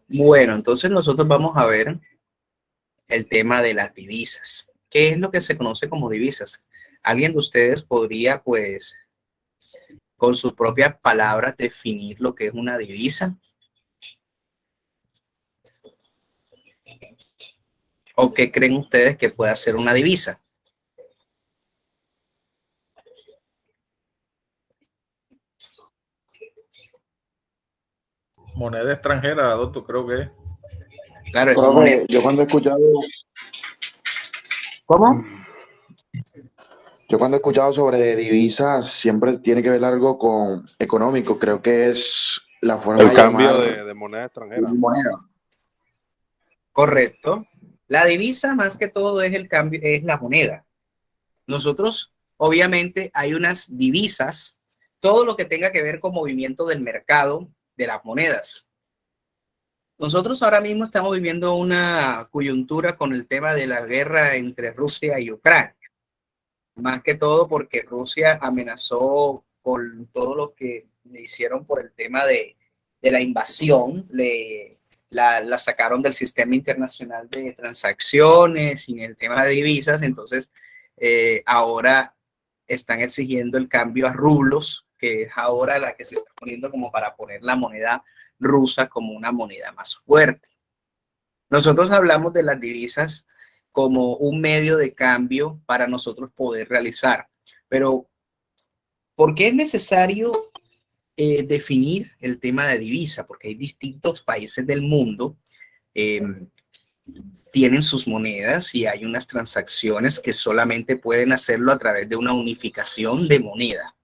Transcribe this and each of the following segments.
Bueno, entonces nosotros vamos a ver el tema de las divisas. ¿Qué es lo que se conoce como divisas? ¿Alguien de ustedes podría, pues, con sus propias palabras, definir lo que es una divisa? ¿O qué creen ustedes que puede ser una divisa? Moneda extranjera, doctor, creo que es. Claro, es moneda. Yo cuando he escuchado... ¿Cómo? Yo cuando he escuchado sobre divisas siempre tiene que ver algo con económico. Creo que es la forma El de cambio llamar de moneda extranjera. moneda. Correcto. La divisa más que todo es el cambio, es la moneda. Nosotros, obviamente, hay unas divisas, todo lo que tenga que ver con movimiento del mercado de las monedas. Nosotros ahora mismo estamos viviendo una coyuntura con el tema de la guerra entre Rusia y Ucrania. Más que todo porque Rusia amenazó con todo lo que le hicieron por el tema de la invasión, la sacaron del sistema internacional de transacciones y en el tema de divisas, entonces ahora están exigiendo el cambio a rublos, que es ahora la que se está poniendo como para poner la moneda rusa como una moneda más fuerte. Nosotros hablamos de las divisas como un medio de cambio para nosotros poder realizar, pero ¿por qué es necesario definir el tema de divisa? Porque hay distintos países del mundo eh, tienen sus monedas y hay unas transacciones que solamente pueden hacerlo a través de una unificación de moneda.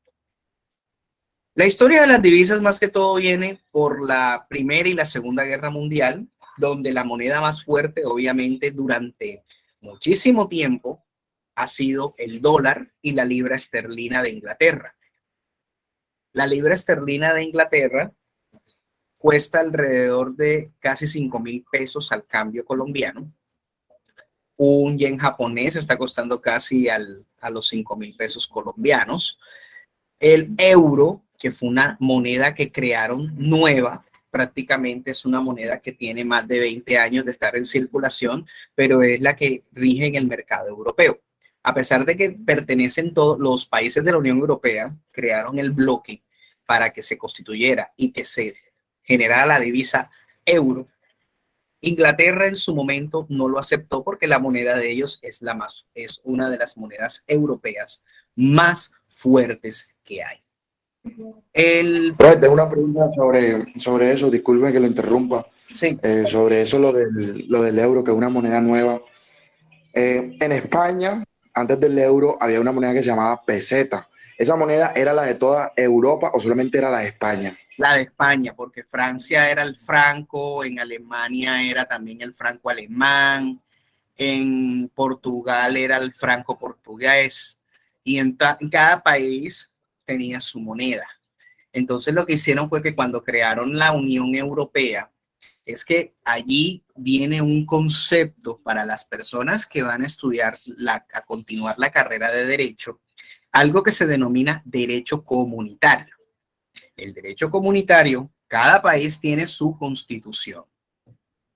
La historia de las divisas más que todo viene por la Primera y la Segunda Guerra Mundial, donde la moneda más fuerte, obviamente, durante muchísimo tiempo ha sido el dólar y la libra esterlina de Inglaterra. La libra esterlina de Inglaterra cuesta alrededor de casi 5,000 pesos al cambio colombiano. Un yen japonés está costando casi a los 5,000 pesos colombianos. El euro, que fue una moneda que crearon nueva, prácticamente es una moneda que tiene más de 20 años de estar en circulación, pero es la que rige en el mercado europeo. A pesar de que pertenecen todos los países de la Unión Europea, crearon el bloque para que se constituyera y que se generara la divisa euro. Inglaterra en su momento no lo aceptó porque la moneda de ellos es una de las monedas europeas más fuertes que hay. Tengo una pregunta sobre eso, disculpe que lo interrumpa. Sí. Sobre eso, lo del euro, que es una moneda nueva. En España, antes del euro, había una moneda que se llamaba peseta. ¿Esa moneda era la de toda Europa o solamente era la de España? La de España, porque Francia era el franco, en Alemania era también el franco alemán, en Portugal era el franco portugués, y en cada país tenía su moneda. Entonces lo que hicieron fue que cuando crearon la Unión Europea, es que allí viene un concepto para las personas que van a estudiar, a continuar la carrera de derecho, algo que se denomina derecho comunitario. El derecho comunitario, cada país tiene su constitución,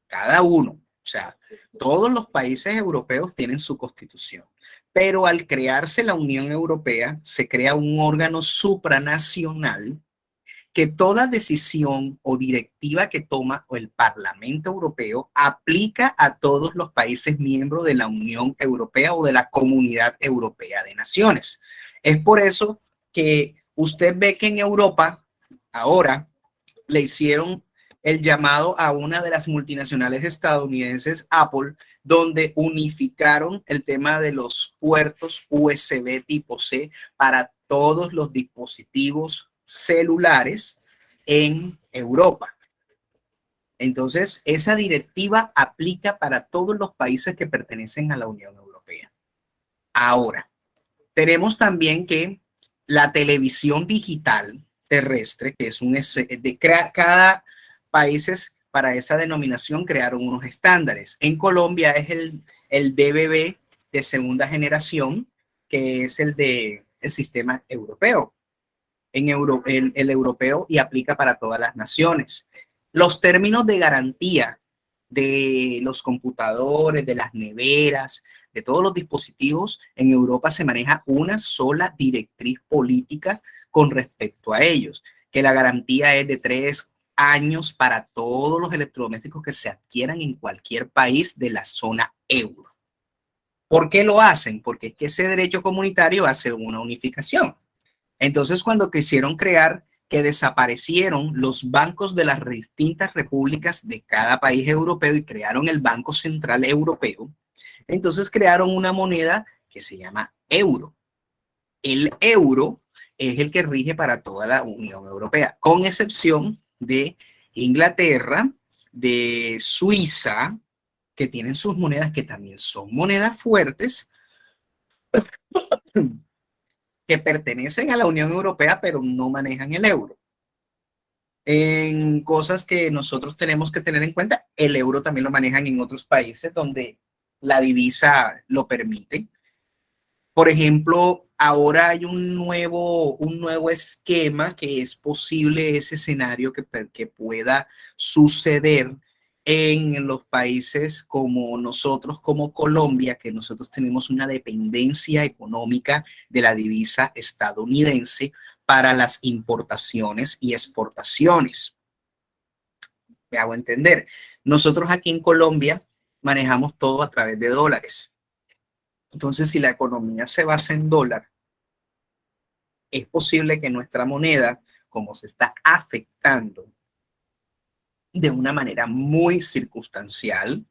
cada uno, o sea, todos los países europeos tienen su constitución, pero al crearse la Unión Europea, se crea un órgano supranacional que toda decisión o directiva que toma el Parlamento Europeo aplica a todos los países miembros de la Unión Europea o de la Comunidad Europea de Naciones. Es por eso que usted ve que en Europa ahora le hicieron el llamado a una de las multinacionales estadounidenses, Apple, donde unificaron el tema de los puertos USB tipo C para todos los dispositivos celulares en Europa. Entonces, esa directiva aplica para todos los países que pertenecen a la Unión Europea. Ahora, tenemos también que la televisión digital terrestre, que es cada país para esa denominación crearon unos estándares. En Colombia es el DVB de segunda generación, que es el sistema europeo. el europeo y aplica para todas las naciones. Los términos de garantía de los computadores, de las neveras, de todos los dispositivos, en Europa se maneja una sola directriz política con respecto a ellos, que la garantía es de 3 años para todos los electrodomésticos que se adquieran en cualquier país de la zona euro. ¿Por qué lo hacen? Porque es que ese derecho comunitario hace una unificación. Entonces, cuando quisieron crear que desaparecieron los bancos de las distintas repúblicas de cada país europeo y crearon el Banco Central Europeo, entonces crearon una moneda que se llama euro. El euro es el que rige para toda la Unión Europea, con excepción de Inglaterra, de Suiza, que tienen sus monedas que también son monedas fuertes, que pertenecen a la Unión Europea, pero no manejan el euro. En cosas que nosotros tenemos que tener en cuenta, el euro también lo manejan en otros países donde la divisa lo permite. Por ejemplo, ahora hay un nuevo esquema que es posible ese escenario que pueda suceder en los países como nosotros, como Colombia, que nosotros tenemos una dependencia económica de la divisa estadounidense para las importaciones y exportaciones. Me hago entender. Nosotros aquí en Colombia manejamos todo a través de dólares. Entonces, si la economía se basa en dólar, es posible que nuestra moneda, como se está afectando de una manera muy circunstancial,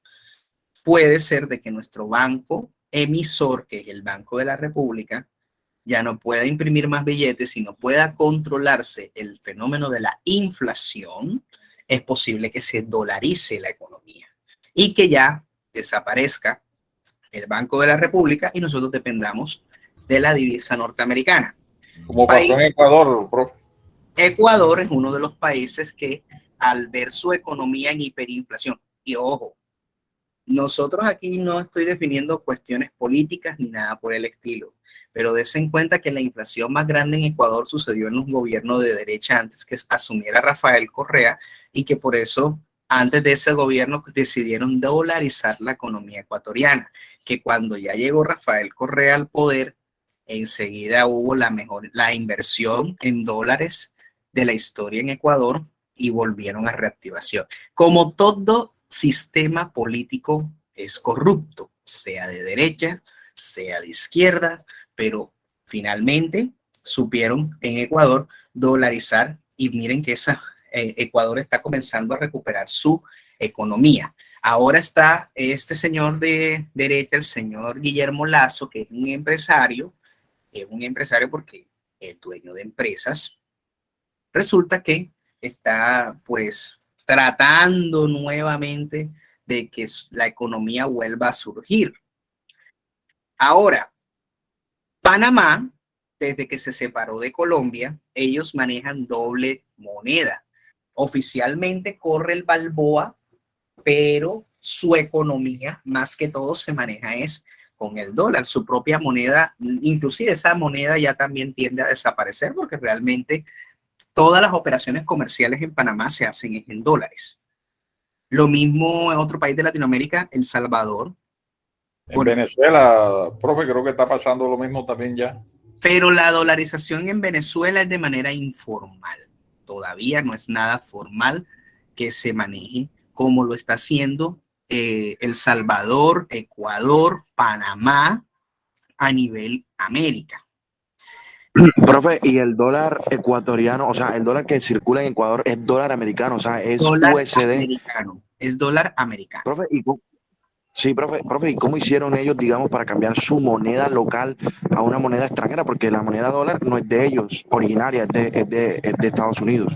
puede ser de que nuestro banco emisor, que es el Banco de la República, ya no pueda imprimir más billetes y no pueda controlarse el fenómeno de la inflación. Es posible que se dolarice la economía y que ya desaparezca el Banco de la República y nosotros dependamos de la divisa norteamericana. Como pasó en Ecuador, profe. Ecuador es uno de los países que, al ver su economía en hiperinflación, y ojo, nosotros aquí no estoy definiendo cuestiones políticas ni nada por el estilo, pero des en cuenta que la inflación más grande en Ecuador sucedió en un gobierno de derecha antes que asumiera Rafael Correa y que por eso antes de ese gobierno decidieron dolarizar la economía ecuatoriana, que cuando ya llegó Rafael Correa al poder, enseguida hubo la inversión en dólares de la historia en Ecuador y volvieron a reactivación. Como todo sistema político es corrupto, sea de derecha, sea de izquierda, pero finalmente supieron en Ecuador dolarizar y miren que Ecuador está comenzando a recuperar su economía. Ahora está este señor de derecha, el señor Guillermo Lasso, que es un empresario porque es dueño de empresas. Resulta que está pues tratando nuevamente de que la economía vuelva a surgir. Ahora, Panamá, desde que se separó de Colombia, ellos manejan doble moneda. Oficialmente corre el Balboa, pero su economía más que todo se maneja es con el dólar, su propia moneda. Inclusive esa moneda ya también tiende a desaparecer porque realmente todas las operaciones comerciales en Panamá se hacen en dólares. Lo mismo en otro país de Latinoamérica, El Salvador. En Venezuela, profe, creo que está pasando lo mismo también ya. Pero la dolarización en Venezuela es de manera informal. Todavía no es nada formal que se maneje como lo está haciendo El Salvador, Ecuador, Panamá a nivel América. Profe, y el dólar ecuatoriano, o sea, el dólar que circula en Ecuador es dólar americano, o sea, es dólar USD. Americano, es dólar americano. Profe, sí, profe, ¿y cómo hicieron ellos, digamos, para cambiar su moneda local a una moneda extranjera? Porque la moneda dólar no es de ellos, originaria, es de Estados Unidos.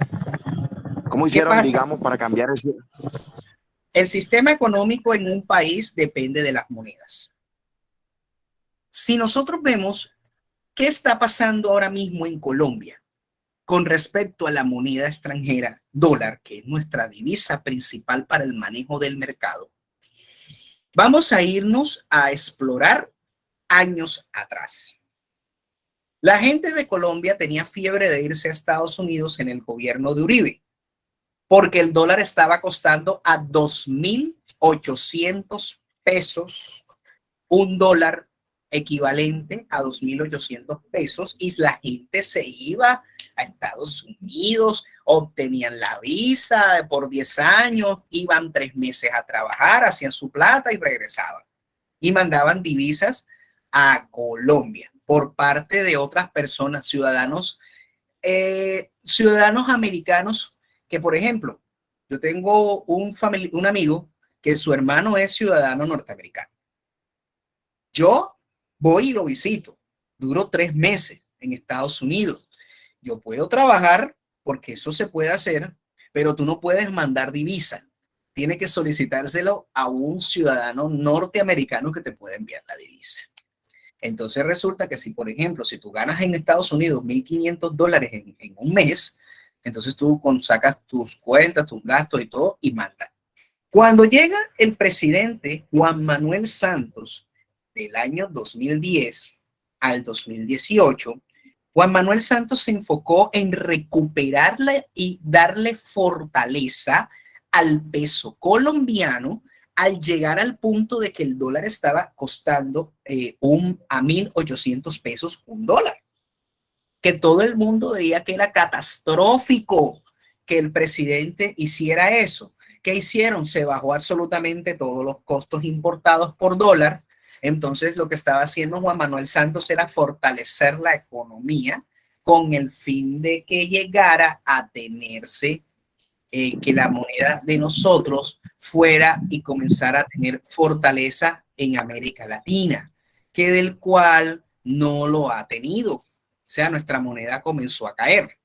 ¿Cómo hicieron, digamos, para cambiar ese? El sistema económico en un país depende de las monedas. Si nosotros vemos qué está pasando ahora mismo en Colombia con respecto a la moneda extranjera, dólar, que es nuestra divisa principal para el manejo del mercado, vamos a irnos a explorar años atrás. La gente de Colombia tenía fiebre de irse a Estados Unidos en el gobierno de Uribe, porque el dólar estaba costando a 2.800 pesos, un dólar equivalente a 2.800 pesos, y la gente se iba a Estados Unidos, obtenían la visa por 10 años, iban 3 meses a trabajar, hacían su plata y regresaban. Y mandaban divisas a Colombia por parte de otras personas, ciudadanos americanos que, por ejemplo, yo tengo un amigo que su hermano es ciudadano norteamericano. Yo voy y lo visito. Duro 3 meses en Estados Unidos. Yo puedo trabajar porque eso se puede hacer, pero tú no puedes mandar divisa. Tiene que solicitárselo a un ciudadano norteamericano que te puede enviar la divisa. Entonces resulta que si, por ejemplo, si tú ganas en Estados Unidos $1.500 en un mes, entonces tú sacas tus cuentas, tus gastos y todo y mandas. Cuando llega el presidente Juan Manuel Santos del año 2010 al 2018, Juan Manuel Santos se enfocó en recuperarle y darle fortaleza al peso colombiano al llegar al punto de que el dólar estaba costando a 1.800 pesos un dólar. Que todo el mundo veía que era catastrófico que el presidente hiciera eso. ¿Qué hicieron? Se bajó absolutamente todos los costos importados por dólar. Entonces lo que estaba haciendo Juan Manuel Santos era fortalecer la economía con el fin de que llegara a tenerse, que la moneda de nosotros fuera y comenzara a tener fortaleza en América Latina, que del cual no lo ha tenido. O sea, nuestra moneda comenzó a caer.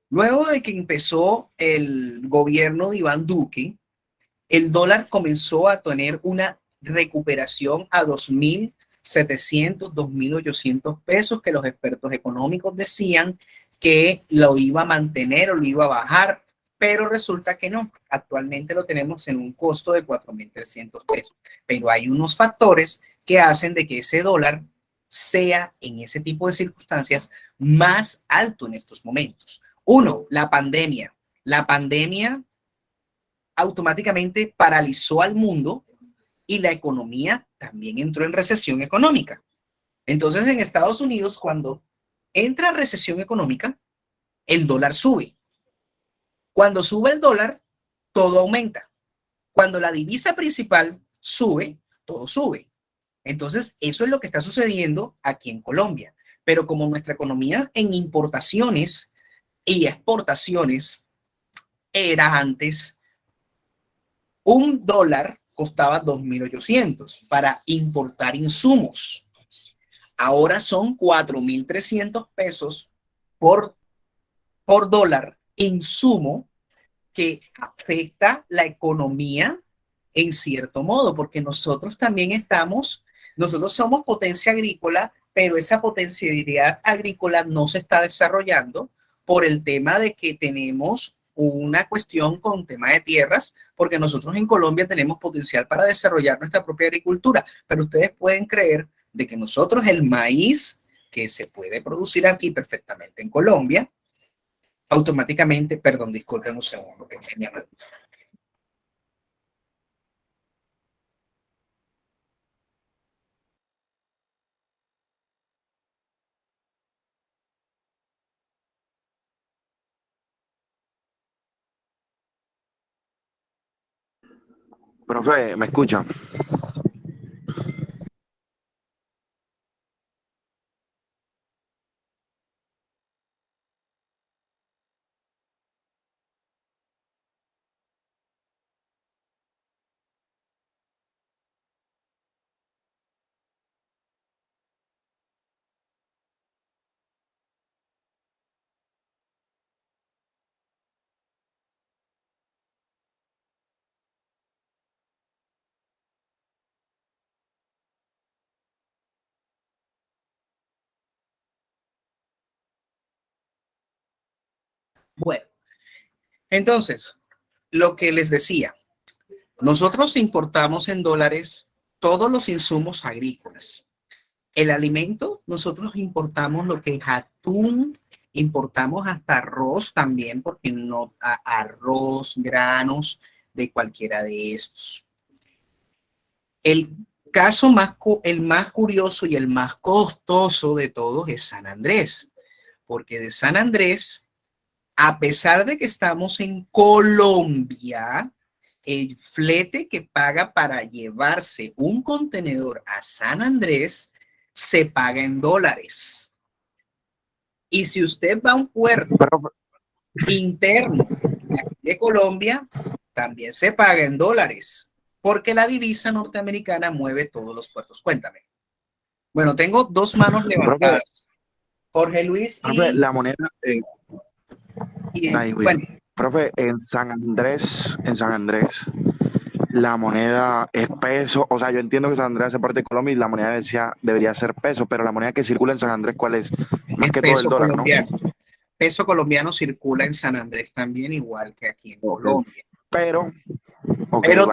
Luego de que empezó el gobierno de Iván Duque, el dólar comenzó a tener una recuperación a 2.700, 2.800 pesos, que los expertos económicos decían que lo iba a mantener o lo iba a bajar, pero resulta que no. Actualmente lo tenemos en un costo de 4.300 pesos, pero hay unos factores que hacen de que ese dólar sea en ese tipo de circunstancias más alto en estos momentos. Uno, la pandemia. La pandemia automáticamente paralizó al mundo y la economía también entró en recesión económica. Entonces, en Estados Unidos, cuando entra recesión económica, el dólar sube. Cuando sube el dólar, todo aumenta. Cuando la divisa principal sube, todo sube. Entonces, eso es lo que está sucediendo aquí en Colombia. Pero como nuestra economía en importaciones y exportaciones era antes, un dólar costaba 2.800 para importar insumos. Ahora son 4.300 pesos por dólar insumo, que afecta la economía en cierto modo, porque nosotros también nosotros somos potencia agrícola, pero esa potencialidad agrícola no se está desarrollando por el tema de que tenemos una cuestión con tema de tierras, porque nosotros en Colombia tenemos potencial para desarrollar nuestra propia agricultura, pero ustedes pueden creer de que nosotros el maíz que se puede producir aquí perfectamente en Colombia, automáticamente, perdón, disculpen un segundo, que tenía mal. Profe, ¿me escucha? Bueno, entonces, lo que les decía, nosotros importamos en dólares todos los insumos agrícolas. El alimento, nosotros importamos lo que es atún, importamos hasta arroz también, porque no arroz, granos, de cualquiera de estos. El caso el más curioso y el más costoso de todos es San Andrés, porque de San Andrés, a pesar de que estamos en Colombia, el flete que paga para llevarse un contenedor a San Andrés se paga en dólares. Y si usted va a un puerto interno de Colombia, también se paga en dólares, porque la divisa norteamericana mueve todos los puertos. Cuéntame. Bueno, tengo dos manos levantadas. Jorge Luis profe, la moneda, bueno, profe, en San Andrés, la moneda es peso. O sea, yo entiendo que San Andrés hace parte de Colombia y la moneda debería ser peso, pero la moneda que circula en San Andrés, ¿cuál es? Más que todo el dólar, colombiano. ¿no? Peso colombiano circula en San Andrés también, igual que aquí en Colombia. Pero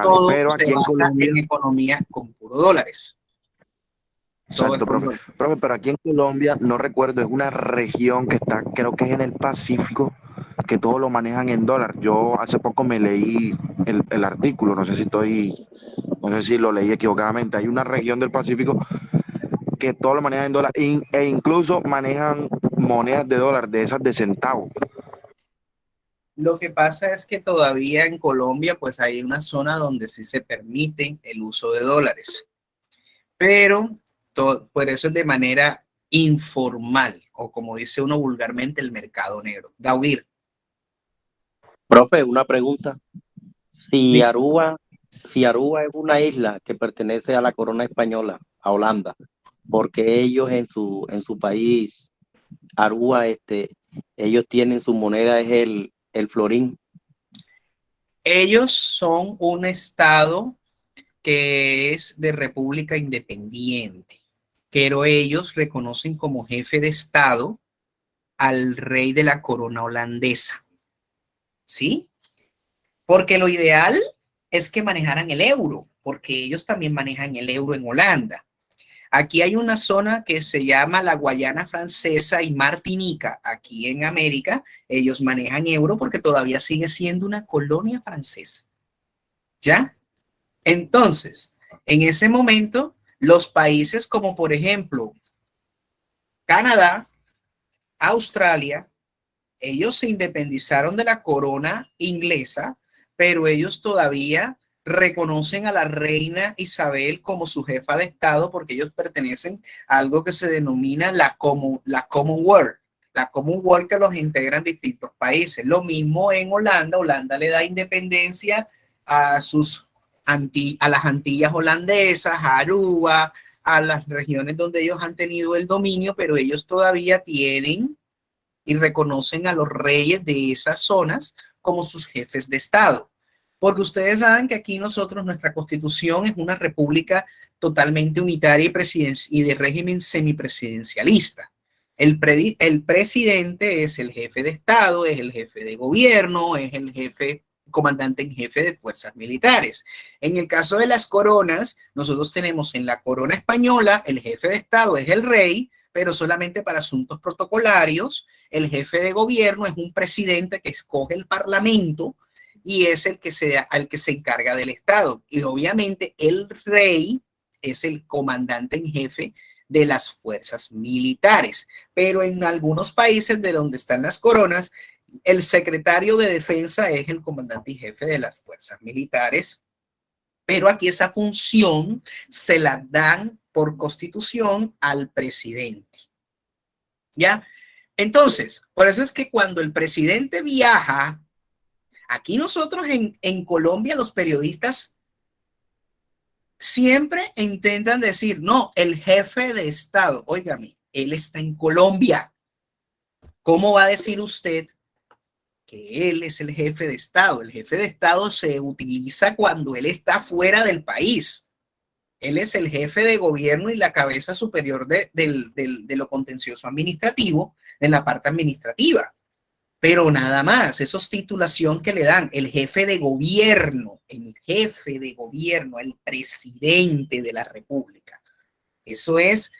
todo pero se aquí en basa Colombia, en economía con puro dólares. exacto, profe. Profe, pero aquí en Colombia, no recuerdo, es una región que está, creo que es en el Pacífico, que todo lo manejan en dólar. Yo hace poco me leí el artículo, no sé si lo leí equivocadamente. Hay una región del Pacífico que todo lo manejan en dólar e incluso manejan monedas de dólar, de esas de centavo. Lo que pasa es que todavía en Colombia pues hay una zona donde sí se permite el uso de dólares, pero por eso es de manera informal o como dice uno vulgarmente el mercado negro. Daudir. Profe, una pregunta. Si Sí. Aruba, si Aruba es una isla que pertenece a la corona española, a Holanda, porque ellos en su país, Aruba, ellos tienen su moneda, es el florín? Ellos son un estado que es de república independiente, pero ellos reconocen como jefe de estado al rey de la corona holandesa, ¿sí? Porque lo ideal es que manejaran el euro, porque ellos también manejan el euro en Holanda. Aquí hay una zona que se llama la Guayana Francesa y Martinica, aquí en América. Ellos manejan euro porque todavía sigue siendo una colonia francesa. ¿Ya? Entonces, en ese momento, los países como por ejemplo Canadá, Australia, ellos se independizaron de la corona inglesa, pero ellos todavía reconocen a la reina Isabel como su jefa de estado porque ellos pertenecen a algo que se denomina la Commonwealth. La Commonwealth que los integran distintos países. Lo mismo en Holanda. Holanda le da independencia a a las Antillas holandesas, a Aruba, a las regiones donde ellos han tenido el dominio, pero ellos todavía tienen y reconocen a los reyes de esas zonas como sus jefes de Estado. Porque ustedes saben que aquí nosotros, nuestra constitución es una república totalmente unitaria y de régimen semipresidencialista. El presidente es el jefe de Estado, es el jefe de gobierno, es el comandante en jefe de fuerzas militares. En el caso de las coronas, nosotros tenemos en la corona española, el jefe de Estado es el rey, pero solamente para asuntos protocolarios. El jefe de gobierno es un presidente que escoge el parlamento y es el que se encarga del Estado. Y obviamente el rey es el comandante en jefe de las fuerzas militares. Pero en algunos países de donde están las coronas, el secretario de defensa es el comandante y jefe de las fuerzas militares. Pero aquí esa función se la dan por constitución al presidente. ¿Ya? Entonces, por eso es que cuando el presidente viaja, aquí nosotros en Colombia los periodistas siempre intentan decir, no, el jefe de Estado, óigame, él está en Colombia. ¿Cómo va a decir usted que él es el jefe de Estado? El jefe de Estado se utiliza cuando él está fuera del país. Él es el jefe de gobierno y la cabeza superior de lo contencioso administrativo, en la parte administrativa. Pero nada más, eso es titulación que le dan el jefe de gobierno, el presidente de la República. Eso es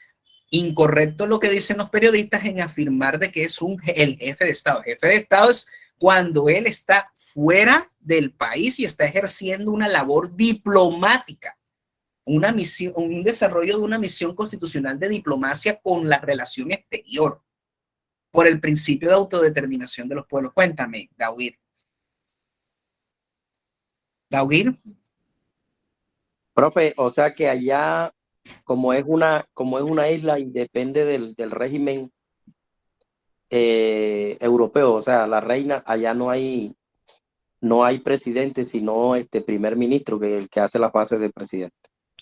Incorrecto lo que dicen los periodistas en afirmar de que es el jefe de Estado. El jefe de Estado es cuando él está fuera del país y está ejerciendo una labor diplomática, una misión, un desarrollo de una misión constitucional de diplomacia con la relación exterior, por el principio de autodeterminación de los pueblos. Cuéntame, Dauguir. Dauguir. Profe, o sea que allá, como es una isla y depende del régimen europeo, o sea, la reina, allá no hay presidente, sino primer ministro, que es el que hace las bases del presidente.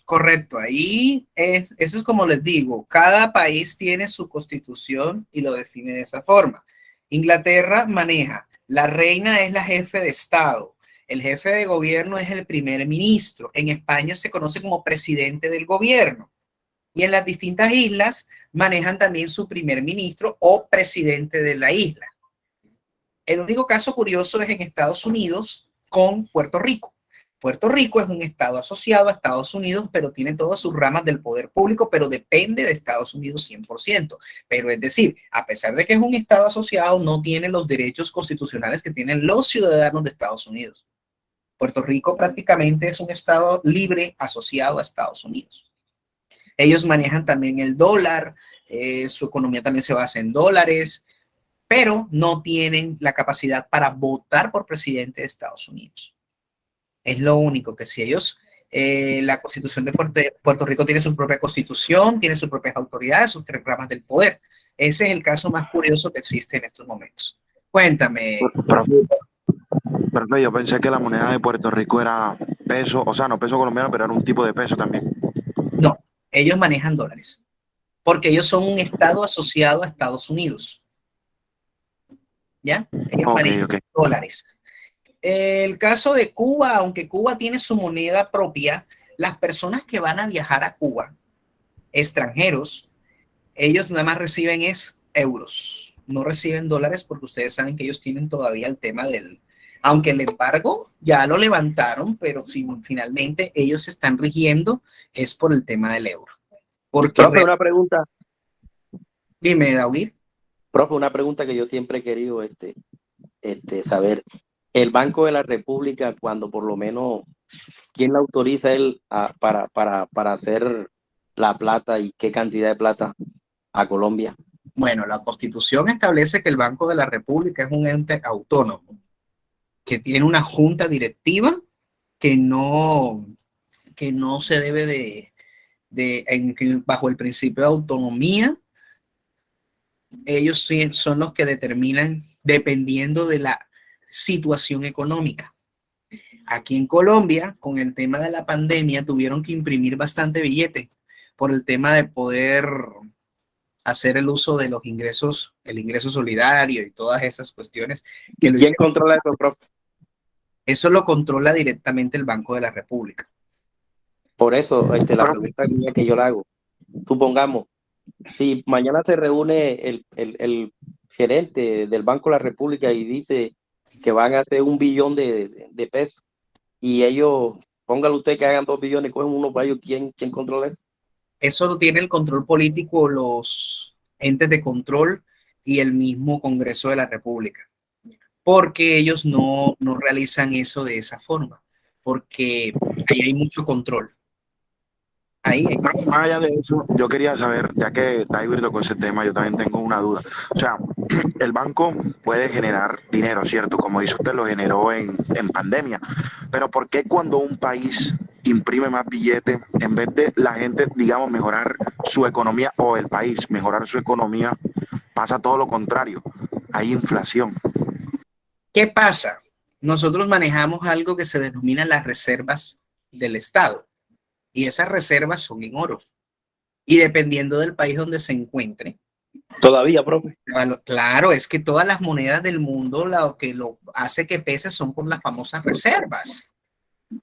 Correcto, eso es como les digo, cada país tiene su constitución y lo define de esa forma. Inglaterra maneja, la reina es la jefe de Estado, el jefe de gobierno es el primer ministro. En España se conoce como presidente del gobierno. Y en las distintas islas manejan también su primer ministro o presidente de la isla. El único caso curioso es en Estados Unidos con Puerto Rico. Puerto Rico es un estado asociado a Estados Unidos, pero tiene todas sus ramas del poder público, pero depende de Estados Unidos 100%. Pero es decir, a pesar de que es un estado asociado, no tiene los derechos constitucionales que tienen los ciudadanos de Estados Unidos. Puerto Rico prácticamente es un estado libre asociado a Estados Unidos. Ellos manejan también el dólar, su economía también se basa en dólares, pero no tienen la capacidad para votar por presidente de Estados Unidos. Es lo único que si ellos, la constitución de Puerto Rico tiene su propia constitución, tiene sus propias autoridades, sus tres ramas del poder. Ese es el caso más curioso que existe en estos momentos. Cuéntame. Profe, yo pensé que la moneda de Puerto Rico era peso, o sea, no peso colombiano, pero era un tipo de peso también. No, ellos manejan dólares, porque ellos son un estado asociado a Estados Unidos. ¿Ya? Ellos manejan dólares. El caso de Cuba, aunque Cuba tiene su moneda propia, las personas que van a viajar a Cuba, extranjeros, ellos nada más reciben euros, no reciben dólares porque ustedes saben que ellos tienen todavía el tema aunque el embargo ya lo levantaron, pero finalmente ellos se están rigiendo es por el tema del euro. Porque Profe, una pregunta. Dime, Dauguir. Profe, una pregunta que yo siempre he querido saber. El Banco de la República, cuando por lo menos, ¿quién le autoriza él para hacer la plata y qué cantidad de plata a Colombia? Bueno, la Constitución establece que el Banco de la República es un ente autónomo, que tiene una junta directiva que no se debe bajo el principio de autonomía, ellos son los que determinan dependiendo de la situación económica. Aquí en Colombia, con el tema de la pandemia, tuvieron que imprimir bastante billete por el tema de poder hacer el uso de los ingresos, el ingreso solidario y todas esas cuestiones. ¿Quién controla eso, profe? Eso lo controla directamente el Banco de la República. Por eso, la pregunta mía que yo le hago, supongamos, si mañana se reúne el gerente del Banco de la República y dice que van a hacer 1 billón de pesos y ellos, póngale usted que hagan 2 billones, cogen uno para ellos, ¿quién controla eso? Eso lo tiene el control político, los entes de control y el mismo Congreso de la República, porque ellos no realizan eso de esa forma, porque ahí hay mucho control. Pero más allá de eso, yo quería saber, ya que David tocó ese tema, yo también tengo una duda. O sea, el banco puede generar dinero, ¿cierto? Como dice usted, lo generó en pandemia. Pero ¿por qué cuando un país imprime más billetes, en vez de la gente, digamos, mejorar su economía o el país mejorar su economía, pasa todo lo contrario? Hay inflación. ¿Qué pasa? Nosotros manejamos algo que se denomina las reservas del Estado. Y esas reservas son en oro. Y dependiendo del país donde se encuentre. Todavía, profe. Claro, es que todas las monedas del mundo lo que lo hace que pese son por las famosas reservas.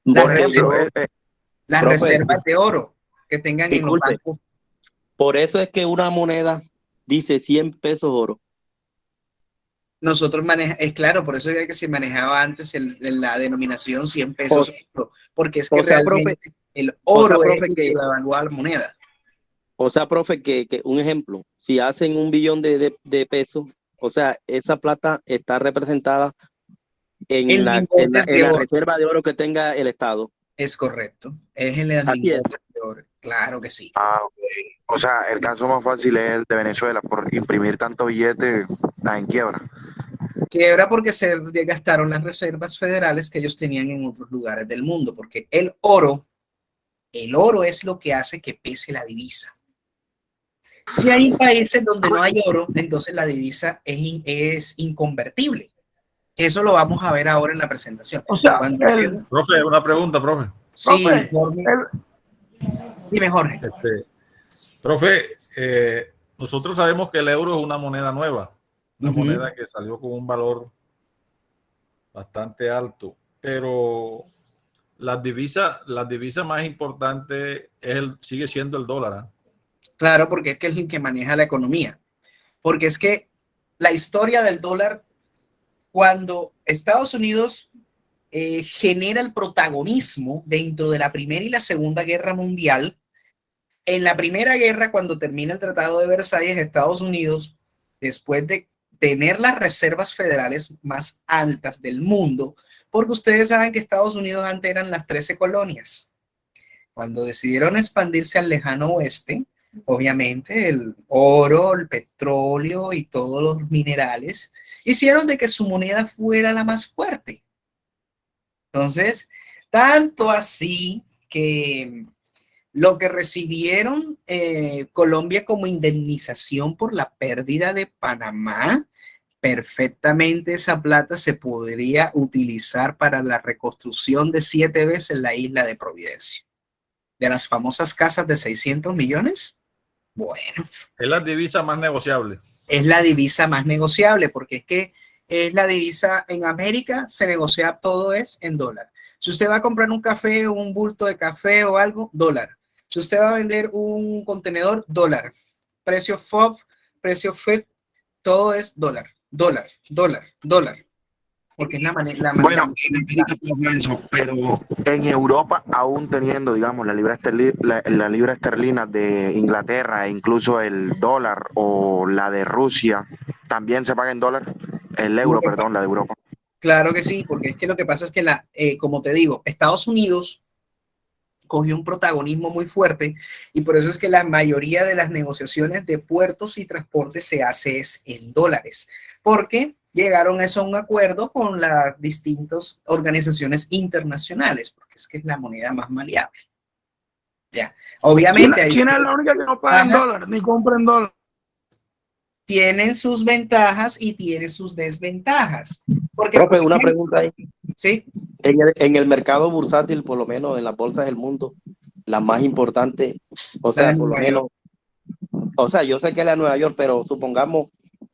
Las reservas de oro que tengan en los bancos. Por eso es que una moneda dice 100 pesos oro. Nosotros manejamos, claro, por eso es que se manejaba antes la denominación 100 pesos, porque es que realmente el oro es el que evalúa la moneda. O sea, profe, que un ejemplo, si hacen 1 billón de pesos, o sea, esa plata está representada en En lingotes en de la oro. reserva de oro que tenga el Estado. Es correcto. Es en las Así es. lingotes de oro. Claro que sí. Ah, ok. O sea, el caso más fácil es el de Venezuela, por imprimir tanto billete, está en quiebra. Quiebra porque se gastaron las reservas federales que ellos tenían en otros lugares del mundo, porque el oro es lo que hace que pese la divisa. Si hay países donde no hay oro, entonces la divisa es inconvertible. Eso lo vamos a ver ahora en la presentación. O sea, Cuando Profe, una pregunta, profe. sí, profe, dime, Jorge. Profe, nosotros sabemos que el euro es una moneda nueva, una moneda que salió con un valor bastante alto, pero las divisas más importantes sigue siendo el dólar. ¿Ah? Claro, porque es que es el que maneja la economía. Porque es que la historia del dólar, cuando Estados Unidos genera el protagonismo dentro de la Primera y la Segunda Guerra Mundial, en la Primera Guerra, cuando termina el Tratado de Versalles, Estados Unidos, después de tener las reservas federales más altas del mundo, porque ustedes saben que Estados Unidos antes eran las 13 colonias. Cuando decidieron expandirse al lejano oeste, obviamente el oro, el petróleo y todos los minerales hicieron de que su moneda fuera la más fuerte. Entonces, tanto así que lo que recibieron Colombia como indemnización por la pérdida de Panamá, perfectamente esa plata se podría utilizar para la reconstrucción de 7 veces la isla de Providencia. De las famosas casas de 600 millones, bueno. Es la divisa más negociable. Es la divisa más negociable, porque es que es la divisa en América, se negocia todo es en dólar. Si usted va a comprar un café, un bulto de café o algo, dólar. Si usted va a vender un contenedor, dólar. Precio FOB, precio FED, todo es dólar, dólar, dólar, dólar. Porque es la manera. Bueno, en América pasa eso, pero en Europa, aún teniendo, digamos, la libra esterlina de Inglaterra e incluso el dólar o la de Rusia, también se paga en dólar. El euro, perdón, la de Europa. Claro que sí, porque es que lo que pasa es que, como te digo, Estados Unidos cogió un protagonismo muy fuerte y por eso es que la mayoría de las negociaciones de puertos y transportes se hace es en dólares, porque llegaron a eso un acuerdo con las distintas organizaciones internacionales, porque es que es la moneda más maleable. Ya, obviamente China es la única que no paga en dólares ni compra en dólares. Tienen sus ventajas y tiene sus desventajas. Porque, Profe, una pregunta ahí. Sí. En el mercado bursátil, por lo menos en las bolsas del mundo, la más importante, o sea, por lo menos, o sea, yo sé que es la de Nueva York, pero supongamos,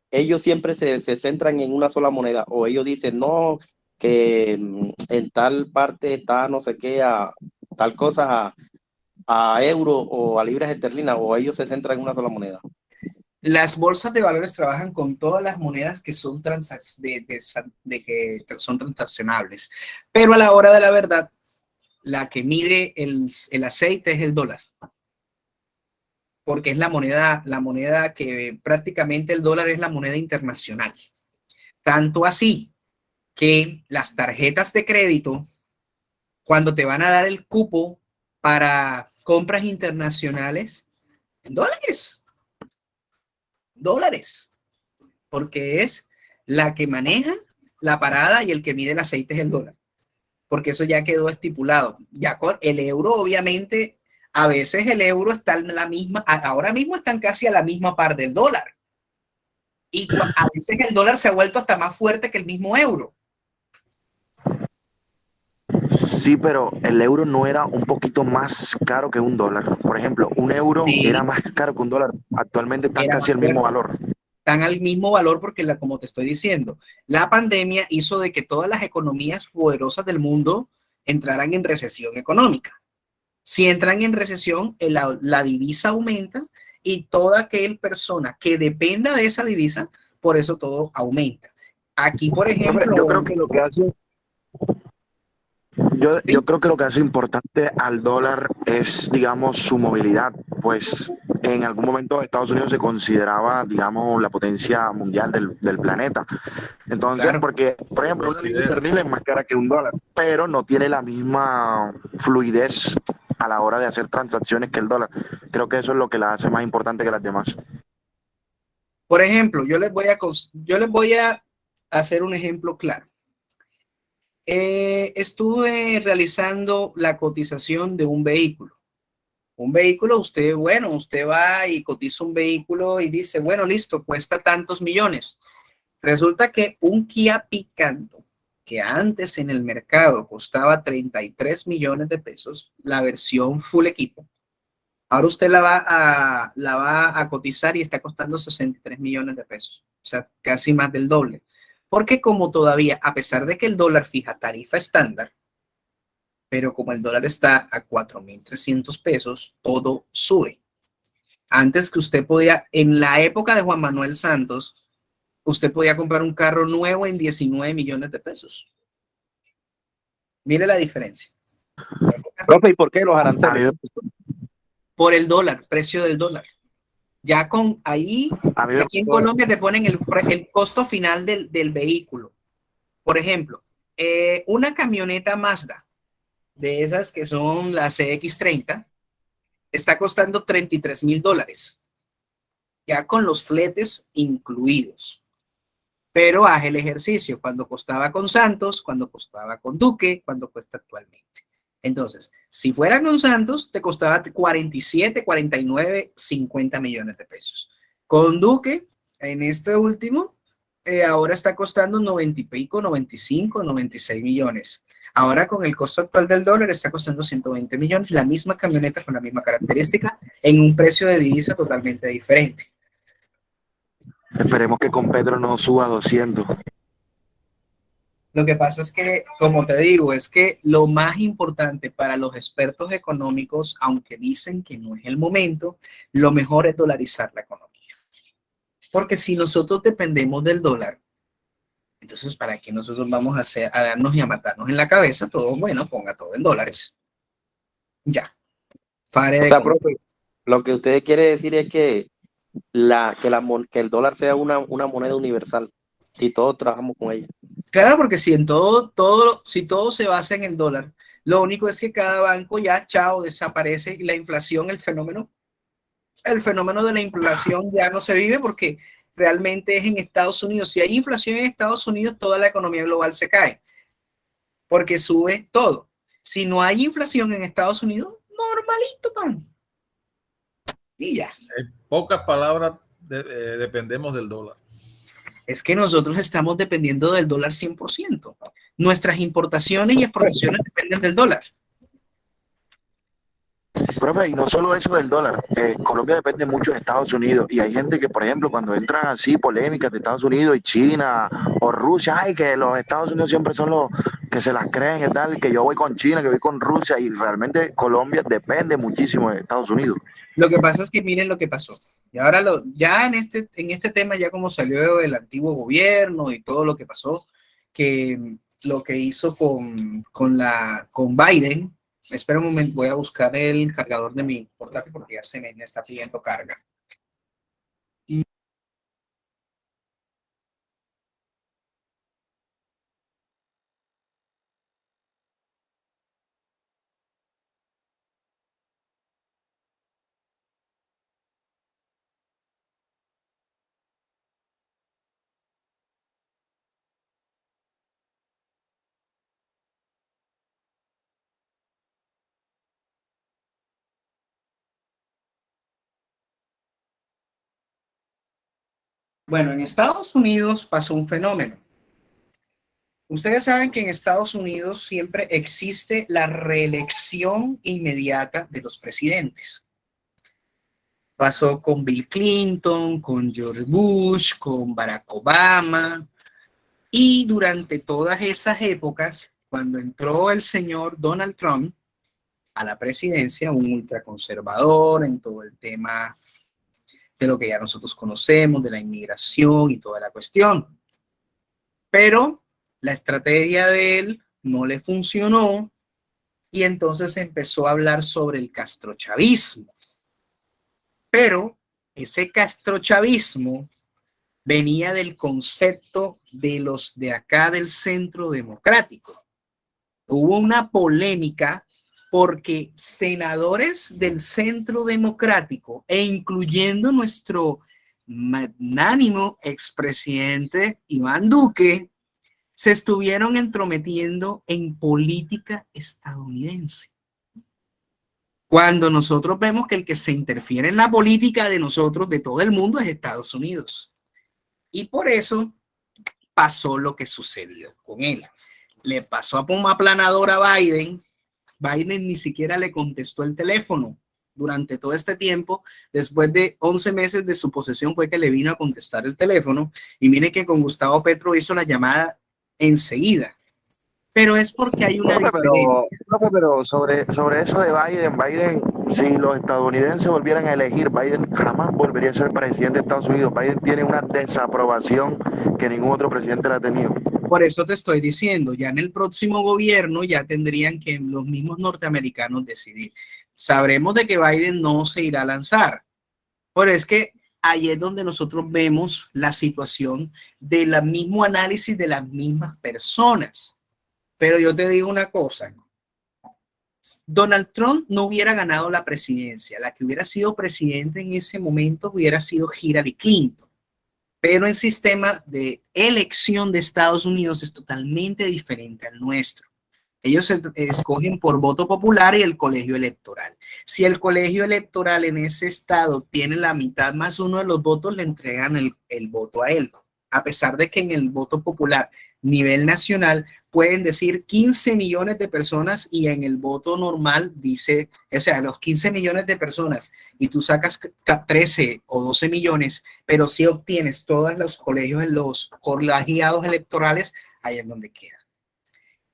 ellos siempre se centran en una sola moneda, o ellos dicen, no, que en tal parte está no sé qué, tal cosa a euro o a libras esterlinas, o ellos se centran en una sola moneda. Las bolsas de valores trabajan con todas las monedas que son, que son transaccionables, pero a la hora de la verdad, la que mide el aceite es el dólar, porque es la moneda que prácticamente el dólar es la moneda internacional. Tanto así que las tarjetas de crédito, cuando te van a dar el cupo para compras internacionales, en dólares, porque es la que maneja la parada y el que mide el aceite es el dólar, porque eso ya quedó estipulado. Ya con el euro, obviamente, a veces el euro está en la misma, ahora mismo están casi a la misma par del dólar, y a veces el dólar se ha vuelto hasta más fuerte que el mismo euro. Sí, pero el euro no era un poquito más caro que un dólar. Por ejemplo, un euro era más caro que un dólar. Actualmente están casi al mismo valor. Están al mismo valor porque, como te estoy diciendo, la pandemia hizo de que todas las economías poderosas del mundo entraran en recesión económica. Si entran en recesión, la divisa aumenta y toda aquella persona que dependa de esa divisa, por eso todo aumenta. Aquí, por ejemplo... Yo creo que lo que hace... Yo creo que lo que hace importante al dólar es, digamos, su movilidad. Pues en algún momento Estados Unidos se consideraba, digamos, la potencia mundial del planeta. Entonces, Claro. porque, por ejemplo, una libra esterlina es más cara que un dólar, pero no tiene la misma fluidez a la hora de hacer transacciones que el dólar. Creo que eso es lo que la hace más importante que las demás. Por ejemplo, yo les voy a hacer un ejemplo claro. Estuve realizando la cotización de un vehículo. Un vehículo, usted va y cotiza un vehículo y dice, bueno, listo, cuesta tantos millones. Resulta que un Kia Picanto, que antes en el mercado costaba 33 millones de pesos, la versión full equipo, ahora usted la va a cotizar y está costando 63 millones de pesos. O sea, casi más del doble. Porque como todavía, a pesar de que el dólar fija tarifa estándar, pero como el dólar está a 4.300 pesos, todo sube. Antes que usted podía, en la época de Juan Manuel Santos, usted podía comprar un carro nuevo en 19 millones de pesos. Mire la diferencia. Profe, ¿y por qué los A aranceles? mí, Por el dólar, precio del dólar. Ya con ahí, a mí me aquí en pasó, Colombia te ponen el costo final del vehículo. Por ejemplo, una camioneta Mazda, de esas que son la CX-30, está costando $33,000, ya con los fletes incluidos. Pero haz el ejercicio, cuando costaba con Santos, cuando costaba con Duque, cuando cuesta actualmente. Entonces, si fuera con Santos, te costaba 47, 49, 50 millones de pesos. Con Duque, en este último, ahora está costando 90 y pico, 95, 96 millones. Ahora con el costo actual del dólar está costando 120 millones, la misma camioneta con la misma característica, en un precio de divisa totalmente diferente. esperemos que con Petro no suba a 200. Lo que pasa es que, como te digo, es que lo más importante para los expertos económicos, aunque dicen que no es el momento, lo mejor es dolarizar la economía. Porque si nosotros dependemos del dólar, entonces ¿para qué nosotros vamos a darnos y a matarnos en la cabeza? Todo, bueno, ponga todo en dólares. Ya, pare O de sea, comprar. profe, lo que usted quiere decir es que, que el dólar sea una moneda universal y todos trabajamos con ella. Claro, porque si en si todo se basa en el dólar, lo único es que cada banco ya, chao, desaparece y la inflación, el fenómeno de la inflación ya no se vive porque realmente es en Estados Unidos. Si hay inflación en Estados Unidos, toda la economía global se cae porque sube todo. Si no hay inflación en Estados Unidos, normalito, pan. Y ya. En pocas palabras, dependemos del dólar. Es que nosotros estamos dependiendo del dólar 100%. Nuestras importaciones y exportaciones dependen del dólar. Profe, y no solo eso del dólar, Colombia depende mucho de Estados Unidos y hay gente que, por ejemplo, cuando entran así polémicas de Estados Unidos y China o Rusia, ay, que los Estados Unidos siempre son los que se las creen y tal, que yo voy con China, que voy con Rusia y realmente Colombia depende muchísimo de Estados Unidos. Lo que pasa es que miren lo que pasó. Y ahora ya en este tema, ya como salió el antiguo gobierno y todo lo que pasó, que lo que hizo con Biden, espera un momento, voy a buscar el cargador de mi portátil porque ya se me está pidiendo carga. Bueno, en Estados Unidos pasó un fenómeno. Ustedes saben que en Estados Unidos siempre existe la reelección inmediata de los presidentes. Pasó con Bill Clinton, con George Bush, con Barack Obama. Y durante todas esas épocas, cuando entró el señor Donald Trump a la presidencia, un ultraconservador en todo el tema de lo que ya nosotros conocemos, de la inmigración y toda la cuestión. Pero la estrategia de él no le funcionó y entonces empezó a hablar sobre el castrochavismo. Pero ese castrochavismo venía del concepto de los de acá del Centro Democrático. Hubo una polémica porque senadores del Centro Democrático, e incluyendo nuestro magnánimo expresidente Iván Duque, se estuvieron entrometiendo en política estadounidense. Cuando nosotros vemos que el que se interfiere en la política de nosotros, de todo el mundo, es Estados Unidos. Y por eso pasó lo que sucedió con él. Le pasó a una aplanadora a Biden. Biden ni siquiera le contestó el teléfono durante todo este tiempo. Después de 11 meses de su posesión fue que le vino a contestar el teléfono. Y mire que con Gustavo Petro hizo la llamada enseguida. Pero es porque hay una diferencia. Pero sobre eso de Biden, si los estadounidenses volvieran a elegir, Biden jamás volvería a ser presidente de Estados Unidos. Biden tiene una desaprobación que ningún otro presidente la ha tenido. Por eso te estoy diciendo, ya en el próximo gobierno ya tendrían que los mismos norteamericanos decidir. Sabremos de que Biden no se irá a lanzar, pero es que ahí es donde nosotros vemos la situación del mismo análisis de las mismas personas. Pero yo te digo una cosa, Donald Trump no hubiera ganado la presidencia, la que hubiera sido presidente en ese momento hubiera sido Hillary Clinton. Pero el sistema de elección de Estados Unidos es totalmente diferente al nuestro. Ellos escogen por voto popular y el colegio electoral. Si el colegio electoral en ese estado tiene la mitad más uno de los votos, le entregan el voto a él. A pesar de que en el voto popular nivel nacional pueden decir 15 millones de personas y en el voto normal dice, o sea, los 15 millones de personas y tú sacas 13 o 12 millones, pero si obtienes todos los colegios en los colegiados electorales, ahí es donde queda.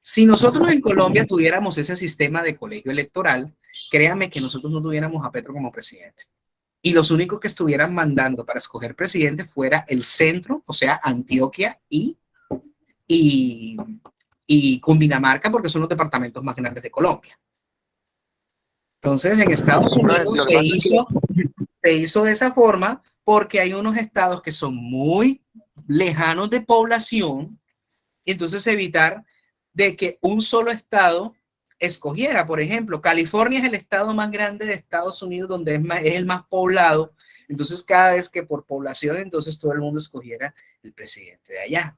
Si nosotros en Colombia tuviéramos ese sistema de colegio electoral, créame que nosotros no tuviéramos a Petro como presidente. Y los únicos que estuvieran mandando para escoger presidente fuera el centro, o sea, Antioquia y Cundinamarca, porque son los departamentos más grandes de Colombia. Entonces, en Estados Unidos se hizo de esa forma porque hay unos estados que son muy lejanos de población y entonces evitar de que un solo estado escogiera. Por ejemplo, California es el estado más grande de Estados Unidos donde es el más poblado. Entonces, cada vez que por población, entonces todo el mundo escogiera el presidente de allá.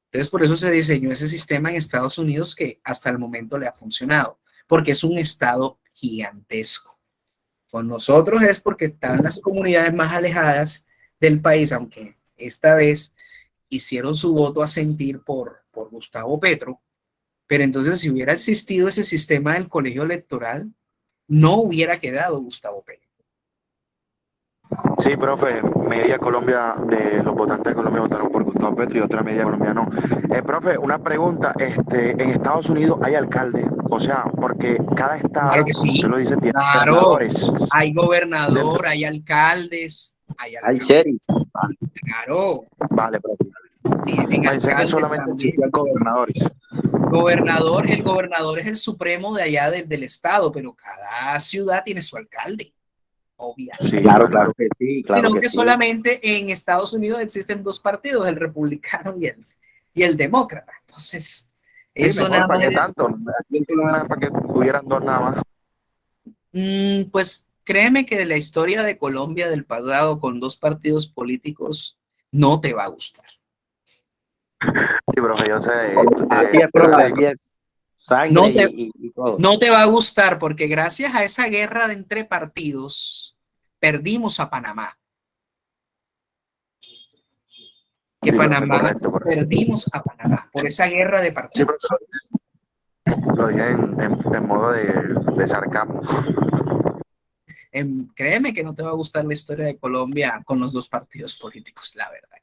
Entonces, por eso se diseñó ese sistema en Estados Unidos que hasta el momento le ha funcionado, porque es un estado gigantesco. Con nosotros es porque están las comunidades más alejadas del país, aunque esta vez hicieron su voto a sentir por Gustavo Petro, pero entonces si hubiera existido ese sistema del colegio electoral, no hubiera quedado Gustavo Petro. Sí, profe, media Colombia, de los votantes de Colombia votaron por Gustavo Petro y otra media Colombia no. Profe, una pregunta, en Estados Unidos hay alcalde, o sea, porque cada estado, Claro que sí. usted lo dice, tiene Claro, gobernadores. hay gobernador, hay alcaldes, Hay sheriff. Claro, Vale, profe. tienen Pensé que alcaldes solamente también. existían gobernadores. El gobernador es el supremo de allá del estado, pero cada ciudad tiene su alcalde, obviamente. Sí, Claro que sí, claro Sino que sí. solamente en Estados Unidos existen dos partidos, el republicano y el demócrata. Entonces, eso mejor, nada ¿para más. qué tanto? Para que tuvieran dos nada más. Pues créeme que de la historia de Colombia del pasado con dos partidos políticos no te va a gustar. Sí, profe, yo sé. Así es, profe, así es. Sangre No te, y todo. no te va a gustar porque gracias a esa guerra de entre partidos perdimos a Panamá. Que Sí, profe, Panamá, correcto. perdimos a Panamá por esa guerra de Sí, partidos. profe, lo dije en modo de sarcasmo. Créeme que no te va a gustar la historia de Colombia con los dos partidos políticos, la verdad.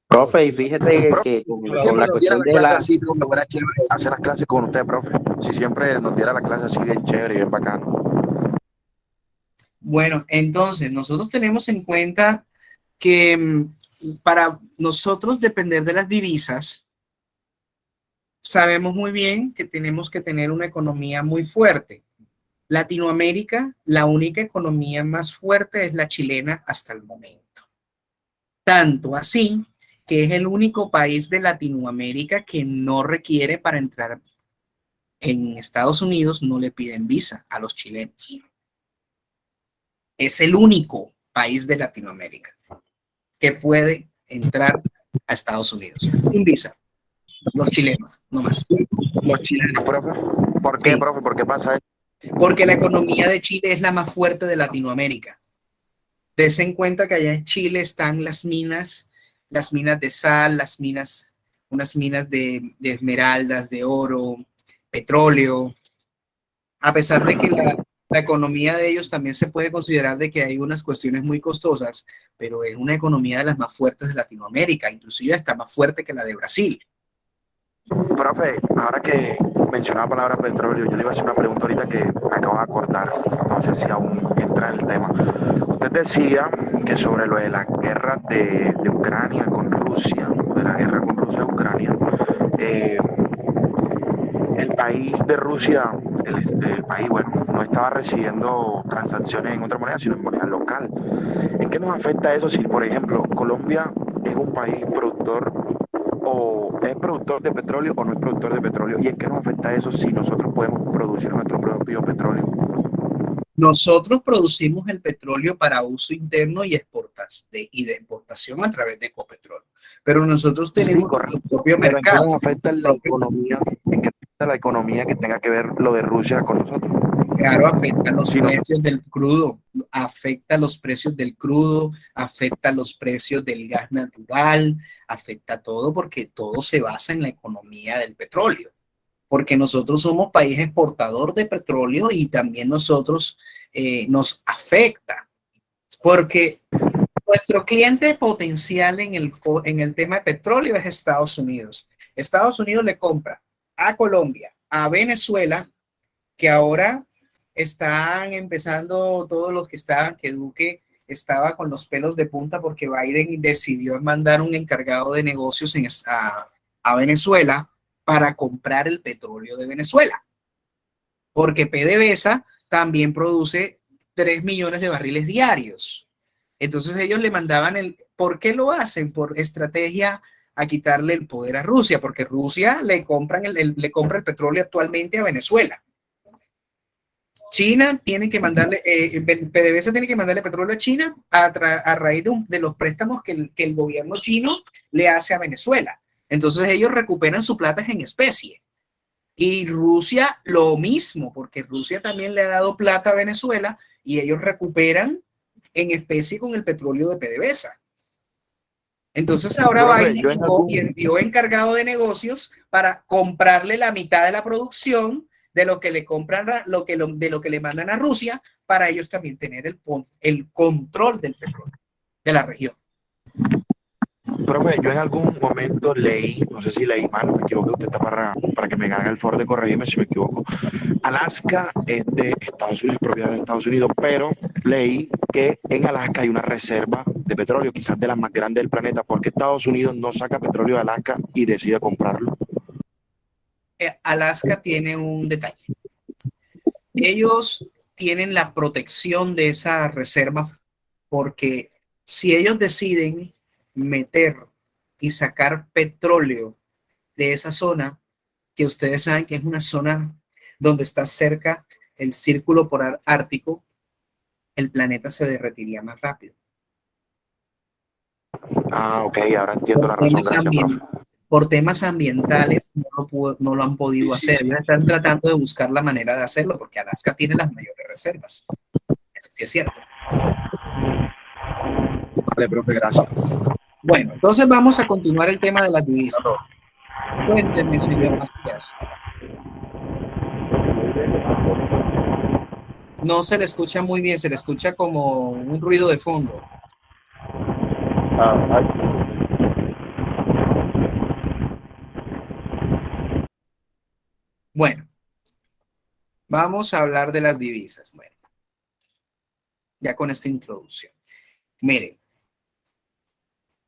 Profe, y fíjate que con la cuestión de la... Así, profe, fuera chévere hacer las clases con usted, profe. Si siempre nos diera la clase así bien chévere y bien bacano. Bueno, entonces nosotros tenemos en cuenta que para nosotros depender de las divisas, sabemos muy bien que tenemos que tener una economía muy fuerte. Latinoamérica, la única economía más fuerte es la chilena hasta el momento. Tanto así que es el único país de Latinoamérica que no requiere para entrar en Estados Unidos, no le piden visa a los chilenos. Es el único país de Latinoamérica que puede entrar a Estados Unidos sin visa. Los chilenos, no más. Los chilenos, profe. ¿Por qué, Sí. profe? ¿Por qué pasa eso? Porque la economía de Chile es la más fuerte de Latinoamérica. Des en cuenta que allá en Chile están las minas de sal, unas minas de esmeraldas, de oro, petróleo. A pesar de que la economía de ellos también se puede considerar de que hay unas cuestiones muy costosas, pero es una economía de las más fuertes de Latinoamérica, inclusive está más fuerte que la de Brasil. Profe, ahora que mencionaba la palabra petróleo, yo le iba a hacer una pregunta ahorita que me acabo de acordar, no sé si aún entra en el tema. Usted decía que sobre lo de la guerra de Ucrania con Rusia, de la guerra con Rusia y Ucrania, eh, el país de Rusia, el país, bueno, no estaba recibiendo transacciones en otra moneda, sino en moneda local. ¿En qué nos afecta eso si, por ejemplo, Colombia es un país productor o es productor de petróleo o no es productor de petróleo? ¿Y en qué nos afecta eso si nosotros podemos producir nuestro propio petróleo? Nosotros producimos el petróleo para uso interno y de exportación a través de Ecopetrol, pero nosotros Sí, tenemos correcto. nuestro propio Pero ¿en qué mercado. nos afecta la economía? ¿En qué afecta la economía que tenga que ver lo de Rusia con nosotros? Claro, afecta los Si nosotros, precios del crudo, afecta los precios del crudo, afecta los precios del gas natural, afecta todo porque todo se basa en la economía del petróleo. Porque nosotros somos país exportador de petróleo y también nosotros nos afecta, porque nuestro cliente potencial en el tema de petróleo es Estados Unidos. Estados Unidos le compra a Colombia, a Venezuela, que ahora están empezando todos los que estaban, que Duque estaba con los pelos de punta porque Biden decidió mandar un encargado de negocios a Venezuela para comprar el petróleo de Venezuela, porque PDVSA también produce 3 millones de barriles diarios. Entonces ellos le mandaban ¿por qué lo hacen? Por estrategia a quitarle el poder a Rusia, porque Rusia le compra el petróleo actualmente a Venezuela. China tiene que mandarle, PDVSA tiene que mandarle petróleo a China a raíz de los préstamos que el gobierno chino le hace a Venezuela. Entonces ellos recuperan su plata en especie. Y Rusia lo mismo, porque Rusia también le ha dado plata a Venezuela y ellos recuperan en especie con el petróleo de PDVSA. Entonces ahora Biden envió encargado de negocios para comprarle la mitad de la producción de lo que le compran, de lo que le mandan a Rusia, para ellos también tener el control del petróleo de la región. profe, yo en algún momento leí, no sé si leí mal o me equivoqué, usted está para que me haga el favor de corregirme si me equivoco. Alaska es de Estados Unidos, propiedad de Estados Unidos, pero leí que en Alaska hay una reserva de petróleo, quizás de las más grandes del planeta. ¿Por qué Estados Unidos no saca petróleo de Alaska y decide comprarlo? Alaska tiene un detalle. Ellos tienen la protección de esa reserva porque si ellos deciden meter y sacar petróleo de esa zona, que ustedes saben que es una zona donde está cerca el círculo polar ártico, el planeta se derretiría más rápido. Ah, ok, ahora entiendo la razón, gracias, profe. Por temas ambientales no lo han podido Sí, sí, hacer. sí. Ellos están tratando de buscar la manera de hacerlo porque Alaska tiene las mayores reservas. Eso sí es cierto. Vale, profe, gracias. Bueno, entonces vamos a continuar el tema de las divisas. Cuénteme, señor Macías. No se le escucha muy bien, se le escucha como un ruido de fondo. Bueno, vamos a hablar de las divisas. Bueno, ya con esta introducción. Miren,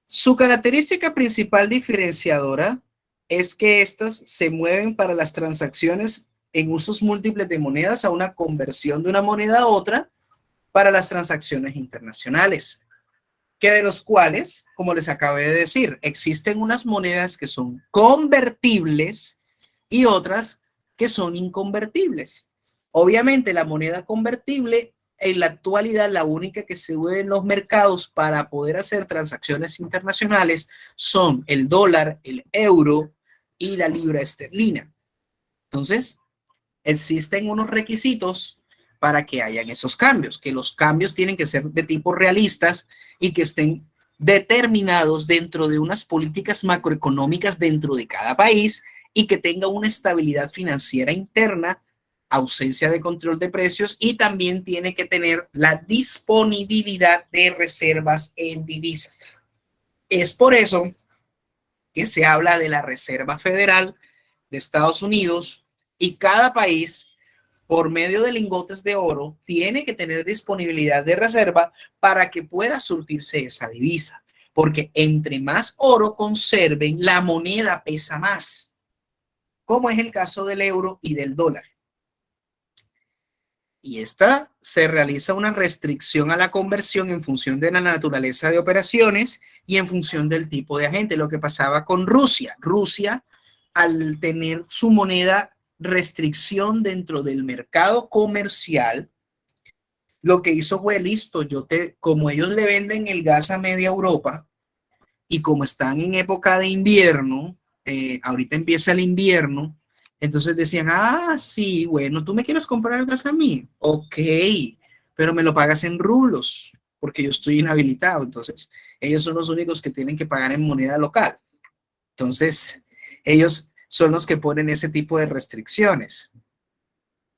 su característica principal diferenciadora es que estas se mueven para las transacciones en usos múltiples de monedas a una conversión de una moneda a otra para las transacciones internacionales, que de los cuales, como les acabé de decir, existen unas monedas que son convertibles y otras que son inconvertibles. Obviamente la moneda convertible en la actualidad la única que se ve en los mercados para poder hacer transacciones internacionales son el dólar, el euro y la libra esterlina. Entonces, existen unos requisitos para que hayan esos cambios, que los cambios tienen que ser de tipo realistas y que estén determinados dentro de unas políticas macroeconómicas dentro de cada país y que tenga una estabilidad financiera interna, ausencia de control de precios y también tiene que tener la disponibilidad de reservas en divisas. Es por eso que se habla de la Reserva Federal de Estados Unidos y cada país, por medio de lingotes de oro, tiene que tener disponibilidad de reserva para que pueda surtirse esa divisa, porque entre más oro conserven, la moneda pesa más, como es el caso del euro y del dólar. Y esta se realiza una restricción a la conversión en función de la naturaleza de operaciones y en función del tipo de agente. Lo que pasaba con Rusia. Rusia, al tener su moneda restricción dentro del mercado comercial, lo que hizo fue, listo, como ellos le venden el gas a media Europa y como están en época de invierno, ahorita empieza el invierno, entonces decían, sí, bueno, ¿tú me quieres comprar el gas a mí? Ok, pero me lo pagas en rublos, porque yo estoy inhabilitado. Entonces, ellos son los únicos que tienen que pagar en moneda local. Entonces, ellos son los que ponen ese tipo de restricciones.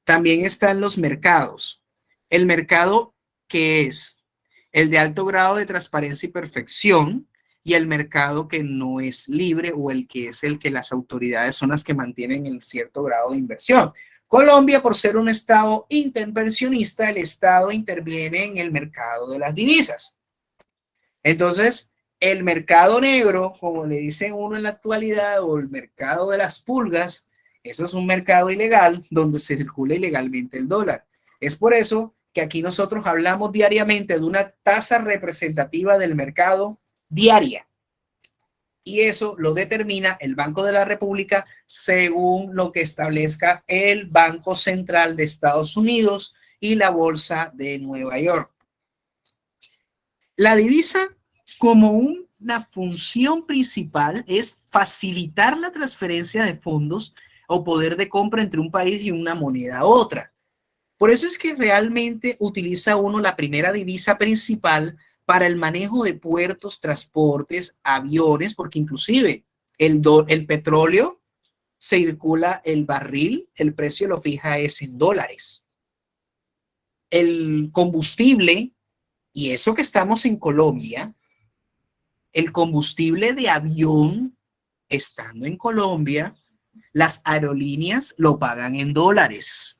También están los mercados. El mercado que es el de alto grado de transparencia y perfección, y el mercado que no es libre o el que es el que las autoridades son las que mantienen en cierto grado de inversión. Colombia, por ser un estado intervencionista, el estado interviene en el mercado de las divisas. Entonces, el mercado negro, como le dicen uno en la actualidad, o el mercado de las pulgas, eso es un mercado ilegal donde se circula ilegalmente el dólar. Es por eso que aquí nosotros hablamos diariamente de una tasa representativa del mercado diaria. Y eso lo determina el Banco de la República según lo que establezca el Banco Central de Estados Unidos y la Bolsa de Nueva York. La divisa como una función principal es facilitar la transferencia de fondos o poder de compra entre un país y una moneda a otra. Por eso es que realmente utiliza uno la primera divisa principal para el manejo de puertos, transportes, aviones, porque inclusive el petróleo circula el barril, el precio lo fija es en dólares. El combustible, y eso que estamos en Colombia, el combustible de avión, estando en Colombia, las aerolíneas lo pagan en dólares.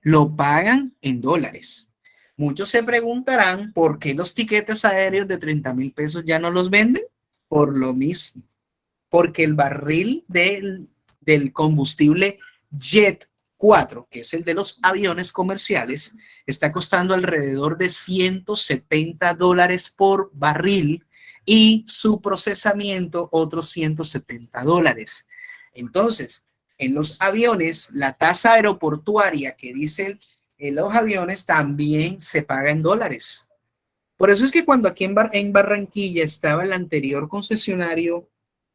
Lo pagan en dólares. Muchos se preguntarán por qué los tiquetes aéreos de 30,000 pesos ya no los venden. Por lo mismo. Porque el barril del combustible Jet 4, que es el de los aviones comerciales, está costando alrededor de $170 por barril y su procesamiento otros $170. Entonces, en los aviones, la tasa aeroportuaria que dicen en los aviones también se paga en dólares. Por eso es que cuando aquí en Barranquilla estaba el anterior concesionario,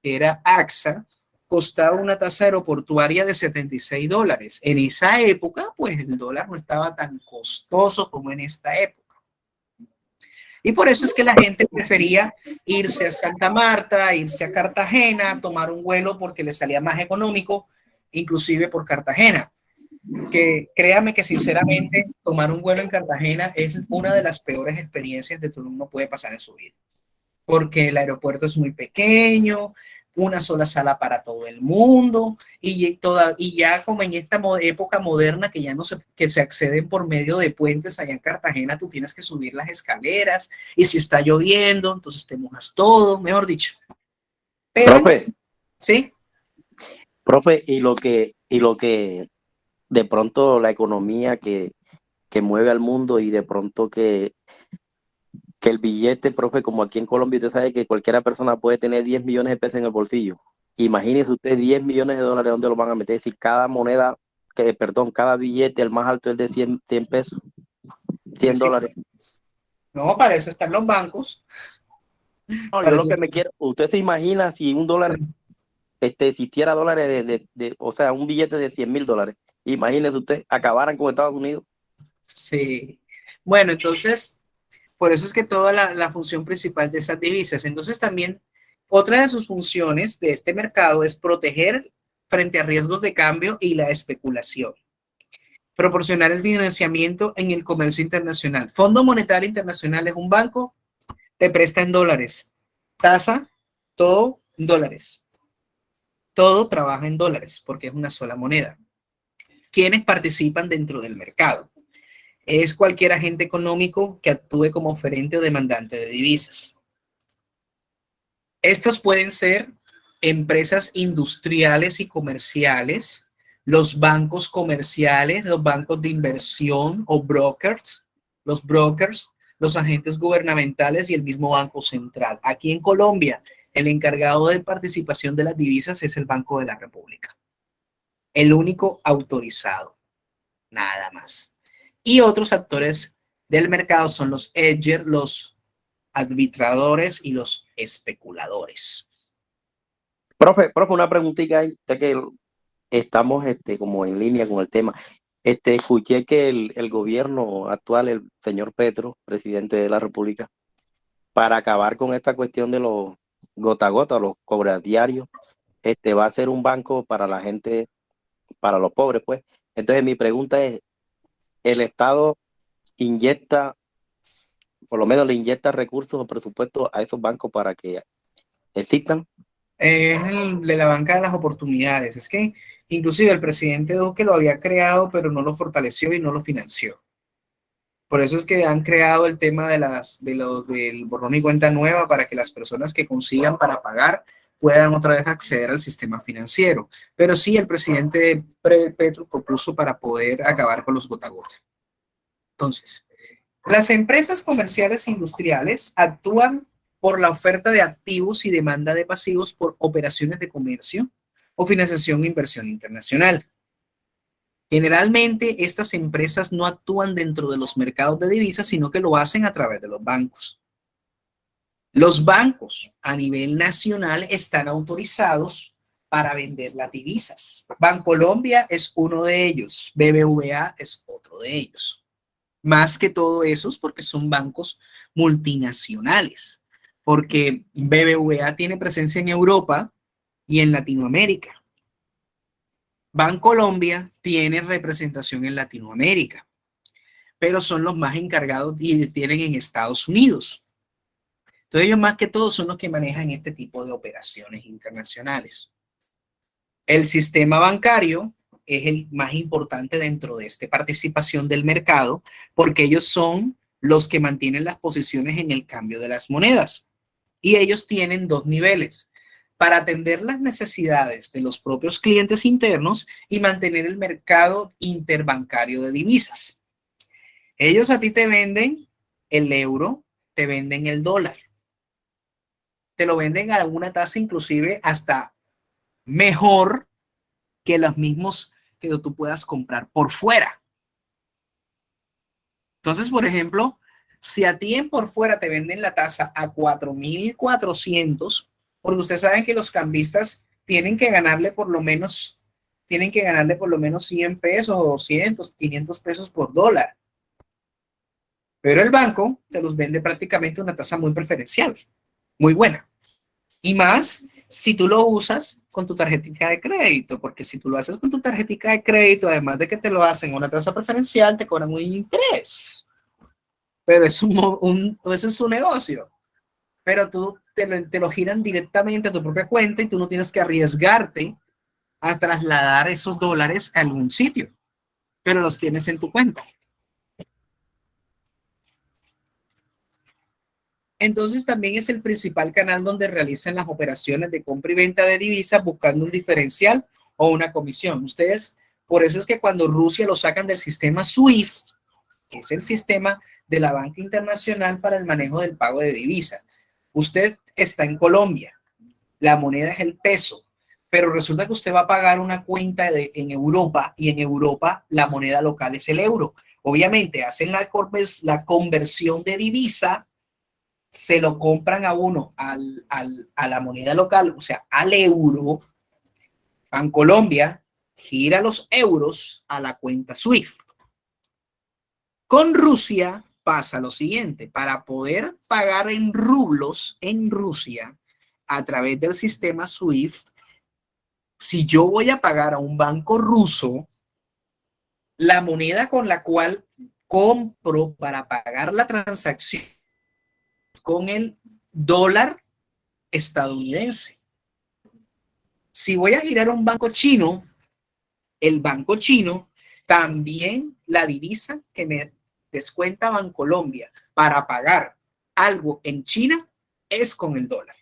era AXA, costaba una tasa aeroportuaria de $76. En esa época, pues el dólar no estaba tan costoso como en esta época. Y por eso es que la gente prefería irse a Santa Marta, irse a Cartagena, tomar un vuelo porque le salía más económico, inclusive por Cartagena. Que créame que sinceramente tomar un vuelo en Cartagena es una de las peores experiencias que uno puede pasar en su vida. Porque el aeropuerto es muy pequeño, una sola sala para todo el mundo y ya como en esta época moderna que ya no que se acceden por medio de puentes allá en Cartagena, tú tienes que subir las escaleras y si está lloviendo, entonces te mojas todo, mejor dicho. Pero, Profe, ¿sí? Profe, y lo que de pronto la economía que mueve al mundo y de pronto que el billete, profe, como aquí en Colombia, usted sabe que cualquiera persona puede tener 10 millones de pesos en el bolsillo. Imagínese usted 10 millones de dólares, ¿dónde lo van a meter? Es decir, cada moneda, perdón, cada billete, el más alto es de 100 pesos, 100 Sí, dólares. no, para eso están los bancos. No, yo Para lo eso- que me quiero, usted se imagina si un dólar, existiera dólares o sea, un billete de 100.000 dólares. Imagínese usted, acabaran con Estados Unidos. Sí. Bueno, entonces, por eso es que toda la función principal de esas divisas. Entonces, también otra de sus funciones de este mercado es proteger frente a riesgos de cambio y la especulación. Proporcionar el financiamiento en el comercio internacional. Fondo Monetario Internacional es un banco, te presta en dólares. Tasa, todo en dólares. Todo trabaja en dólares porque es una sola moneda. ¿Quiénes participan dentro del mercado? Es cualquier agente económico que actúe como oferente o demandante de divisas. Estos pueden ser empresas industriales y comerciales, los bancos comerciales, los bancos de inversión o brokers, los agentes gubernamentales y el mismo Banco Central. Aquí en Colombia, el encargado de participación de las divisas es el Banco de la República, el único autorizado, nada más. Y otros actores del mercado son los hedgers, los arbitradores y los especuladores. Profe, una preguntita ahí, ya que estamos como en línea con el tema. Escuché que el gobierno actual, el señor Petro, presidente de la República, para acabar con esta cuestión de los gota a gota, los cobras diarios, va a hacer un banco para la gente, para los pobres, pues. Entonces mi pregunta es, ¿el Estado inyecta, por lo menos le inyecta recursos o presupuestos a esos bancos para que existan? Es el de la banca de las oportunidades. Es que inclusive el presidente Duque lo había creado, pero no lo fortaleció y no lo financió. Por eso es que han creado el tema del borrón y cuenta nueva para que las personas que consigan para pagar puedan otra vez acceder al sistema financiero. Pero sí, el presidente Petro propuso para poder acabar con los gota a gota. Entonces, las empresas comerciales e industriales actúan por la oferta de activos y demanda de pasivos por operaciones de comercio o financiación e inversión internacional. Generalmente, estas empresas no actúan dentro de los mercados de divisas, sino que lo hacen a través de los bancos. Los bancos a nivel nacional están autorizados para vender las divisas. Bancolombia es uno de ellos, BBVA es otro de ellos. Más que todo esos porque son bancos multinacionales, porque BBVA tiene presencia en Europa y en Latinoamérica. Bancolombia tiene representación en Latinoamérica, pero son los más encargados y tienen en Estados Unidos. Entonces ellos más que todo son los que manejan este tipo de operaciones internacionales. El sistema bancario es el más importante dentro de esta participación del mercado porque ellos son los que mantienen las posiciones en el cambio de las monedas. Y ellos tienen dos niveles para atender las necesidades de los propios clientes internos y mantener el mercado interbancario de divisas. Ellos a ti te venden el euro, te venden el dólar. Te lo venden a una tasa inclusive hasta mejor que los mismos que tú puedas comprar por fuera. Entonces, por ejemplo, si a ti en por fuera te venden la tasa a 4.400, porque ustedes saben que los cambistas tienen que ganarle por lo menos 100 pesos o 200, 500 pesos por dólar. Pero el banco te los vende prácticamente una tasa muy preferencial, muy buena. Y más si tú lo usas con tu tarjetita de crédito, porque si tú lo haces con tu tarjetita de crédito, además de que te lo hacen una tasa preferencial, te cobran un interés. Pero ese es su negocio. Pero tú te lo giran directamente a tu propia cuenta y tú no tienes que arriesgarte a trasladar esos dólares a algún sitio, pero los tienes en tu cuenta. Entonces también es el principal canal donde realizan las operaciones de compra y venta de divisas buscando un diferencial o una comisión. Ustedes, por eso es que cuando Rusia lo sacan del sistema SWIFT, que es el sistema de la banca internacional para el manejo del pago de divisas, usted está en Colombia, la moneda es el peso, pero resulta que usted va a pagar una cuenta en Europa y en Europa la moneda local es el euro. Obviamente hacen la conversión de divisa, se lo compran a uno a la moneda local, o sea, al euro. Bancolombia gira los euros a la cuenta SWIFT. Con Rusia pasa lo siguiente: para poder pagar en rublos en Rusia a través del sistema SWIFT, si yo voy a pagar a un banco ruso, la moneda con la cual compro para pagar la transacción con el dólar estadounidense. Si voy a girar a un banco chino, el banco chino también la divisa que me descuenta Bancolombia para pagar algo en China es con el dólar,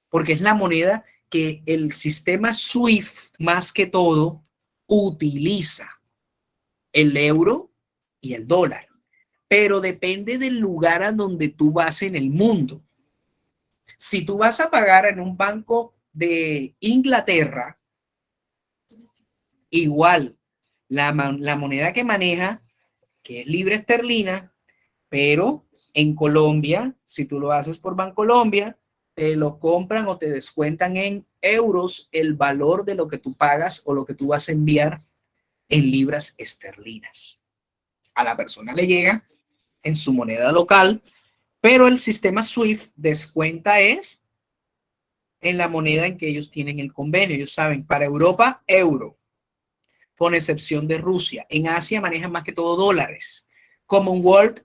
porque es la moneda que el sistema SWIFT más que todo utiliza, el euro y el dólar, pero depende del lugar a donde tú vas en el mundo. Si tú vas a pagar en un banco de Inglaterra, igual la moneda que maneja, que es libra esterlina, pero en Colombia, si tú lo haces por Bancolombia, te lo compran o te descuentan en euros el valor de lo que tú pagas o lo que tú vas a enviar en libras esterlinas. A la persona le llega en su moneda local, pero el sistema SWIFT descuenta es en la moneda en que ellos tienen el convenio. Ellos saben, para Europa, euro, con excepción de Rusia. En Asia manejan más que todo dólares. Commonwealth,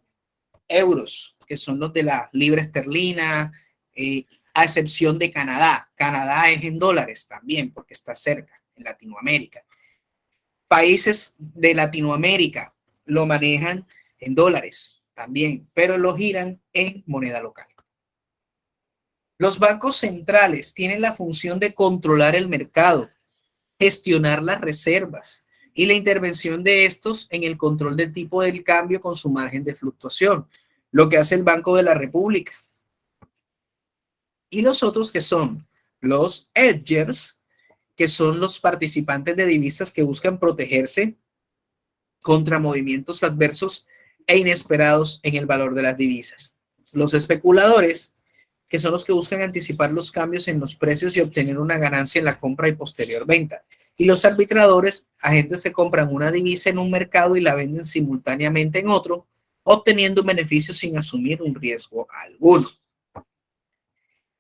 euros, que son los de la libra esterlina, a excepción de Canadá. Canadá es en dólares también, porque está cerca, en Latinoamérica. Países de Latinoamérica lo manejan en dólares también, pero lo giran en moneda local. Los bancos centrales tienen la función de controlar el mercado, gestionar las reservas y la intervención de estos en el control del tipo del cambio con su margen de fluctuación, lo que hace el Banco de la República. Y los otros que son los hedgers, que son los participantes de divisas que buscan protegerse contra movimientos adversos e inesperados en el valor de las divisas. Los especuladores, que son los que buscan anticipar los cambios en los precios y obtener una ganancia en la compra y posterior venta. Y los arbitradores, agentes que compran una divisa en un mercado y la venden simultáneamente en otro, obteniendo un beneficio sin asumir un riesgo alguno.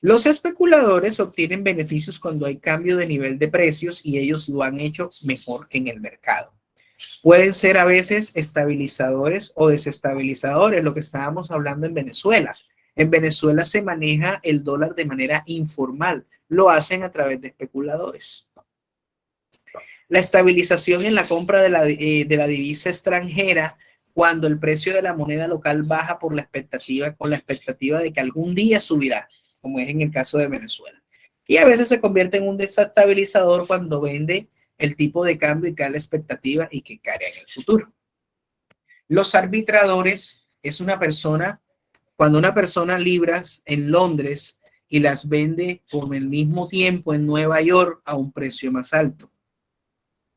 Los especuladores obtienen beneficios cuando hay cambio de nivel de precios y ellos lo han hecho mejor que en el mercado. Pueden ser a veces estabilizadores o desestabilizadores, lo que estábamos hablando en Venezuela. En Venezuela se maneja el dólar de manera informal, lo hacen a través de especuladores. La estabilización en la compra de la divisa extranjera cuando el precio de la moneda local baja por la expectativa, con la expectativa de que algún día subirá, como es en el caso de Venezuela. Y a veces se convierte en un desestabilizador cuando vende el tipo de cambio y cae la expectativa y que cae en el futuro. Los arbitradores es una persona, cuando una persona libras en Londres y las vende con el mismo tiempo en Nueva York a un precio más alto.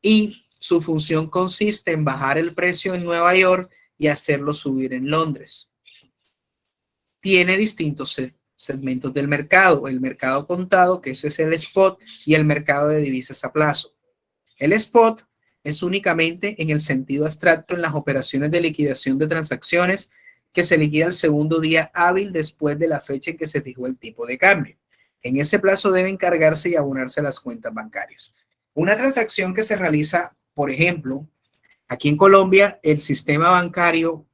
Y su función consiste en bajar el precio en Nueva York y hacerlo subir en Londres. Tiene distintos segmentos del mercado: el mercado contado, que eso es el spot, y el mercado de divisas a plazo. El spot es únicamente en el sentido abstracto en las operaciones de liquidación de transacciones que se liquida el segundo día hábil después de la fecha en que se fijó el tipo de cambio. En ese plazo deben cargarse y abonarse a las cuentas bancarias. Una transacción que se realiza, por ejemplo, aquí en Colombia, el sistema bancario,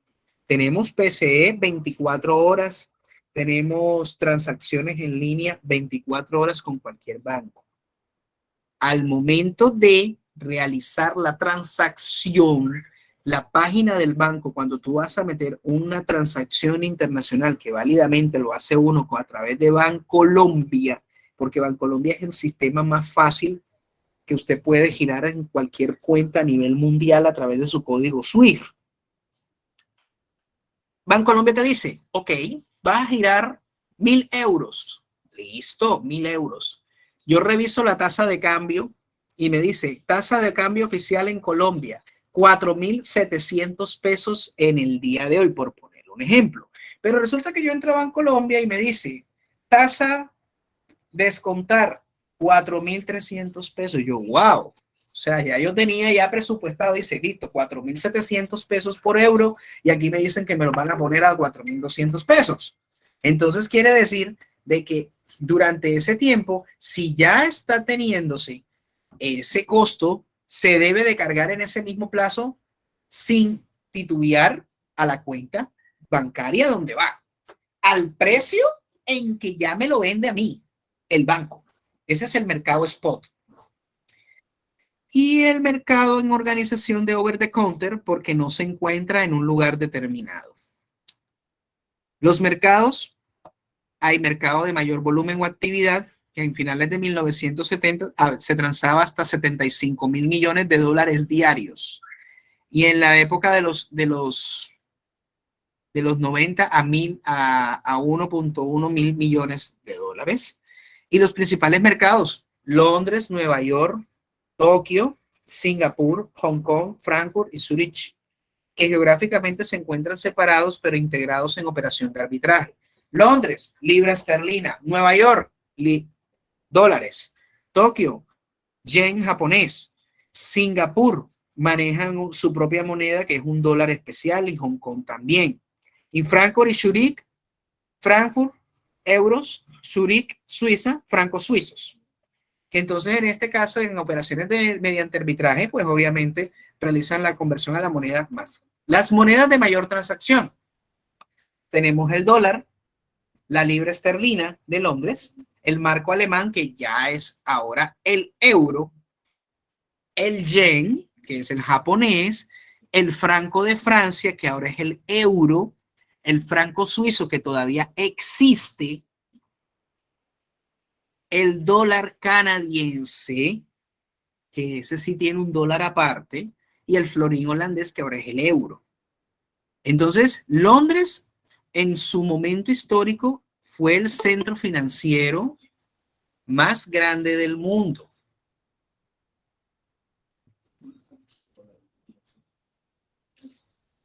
tenemos PCE 24 horas, tenemos transacciones en línea 24 horas con cualquier banco. Al momento de realizar la transacción, la página del banco, cuando tú vas a meter una transacción internacional que válidamente lo hace uno a través de Bancolombia, porque Bancolombia es el sistema más fácil que usted puede girar en cualquier cuenta a nivel mundial a través de su código SWIFT. Bancolombia te dice, ok, vas a girar 1.000 euros. Listo, 1.000 euros. Yo reviso la tasa de cambio y me dice, tasa de cambio oficial en Colombia, 4.700 pesos en el día de hoy, por poner un ejemplo. Pero resulta que yo entro a Bancolombia y me dice, tasa descontar 4.300 pesos. Yo, wow. O sea, ya yo tenía ya presupuestado, dice, listo, 4.700 pesos por euro y aquí me dicen que me lo van a poner a 4.200 pesos. Entonces quiere decir de que durante ese tiempo, si ya está teniéndose ese costo, se debe de cargar en ese mismo plazo sin titubear a la cuenta bancaria donde va, al precio en que ya me lo vende a mí el banco. Ese es el mercado spot. Y el mercado en organización de over the counter porque no se encuentra en un lugar determinado. Los mercados, hay mercado de mayor volumen o actividad, que en finales de 1970 se transaba hasta 75.000 millones de dólares diarios. Y en la época de los 90 a 1.1 mil millones de dólares. Y los principales mercados, Londres, Nueva York, Tokio, Singapur, Hong Kong, Frankfurt y Zurich, que geográficamente se encuentran separados pero integrados en operación de arbitraje. Londres, libra esterlina. Nueva York, dólares. Tokio, yen japonés. Singapur, manejan su propia moneda que es un dólar especial y Hong Kong también. Y Frankfurt y Zurich, Frankfurt, euros, Zurich, Suiza, francos suizos. Entonces, en este caso, en operaciones mediante arbitraje, pues obviamente realizan la conversión a la moneda más. Las monedas de mayor transacción. Tenemos el dólar, la libra esterlina de Londres, el marco alemán, que ya es ahora el euro, el yen, que es el japonés, el franco de Francia, que ahora es el euro, el franco suizo, que todavía existe, el dólar canadiense, que ese sí tiene un dólar aparte, y el florín holandés, que ahora es el euro. Entonces, Londres, en su momento histórico, fue el centro financiero más grande del mundo.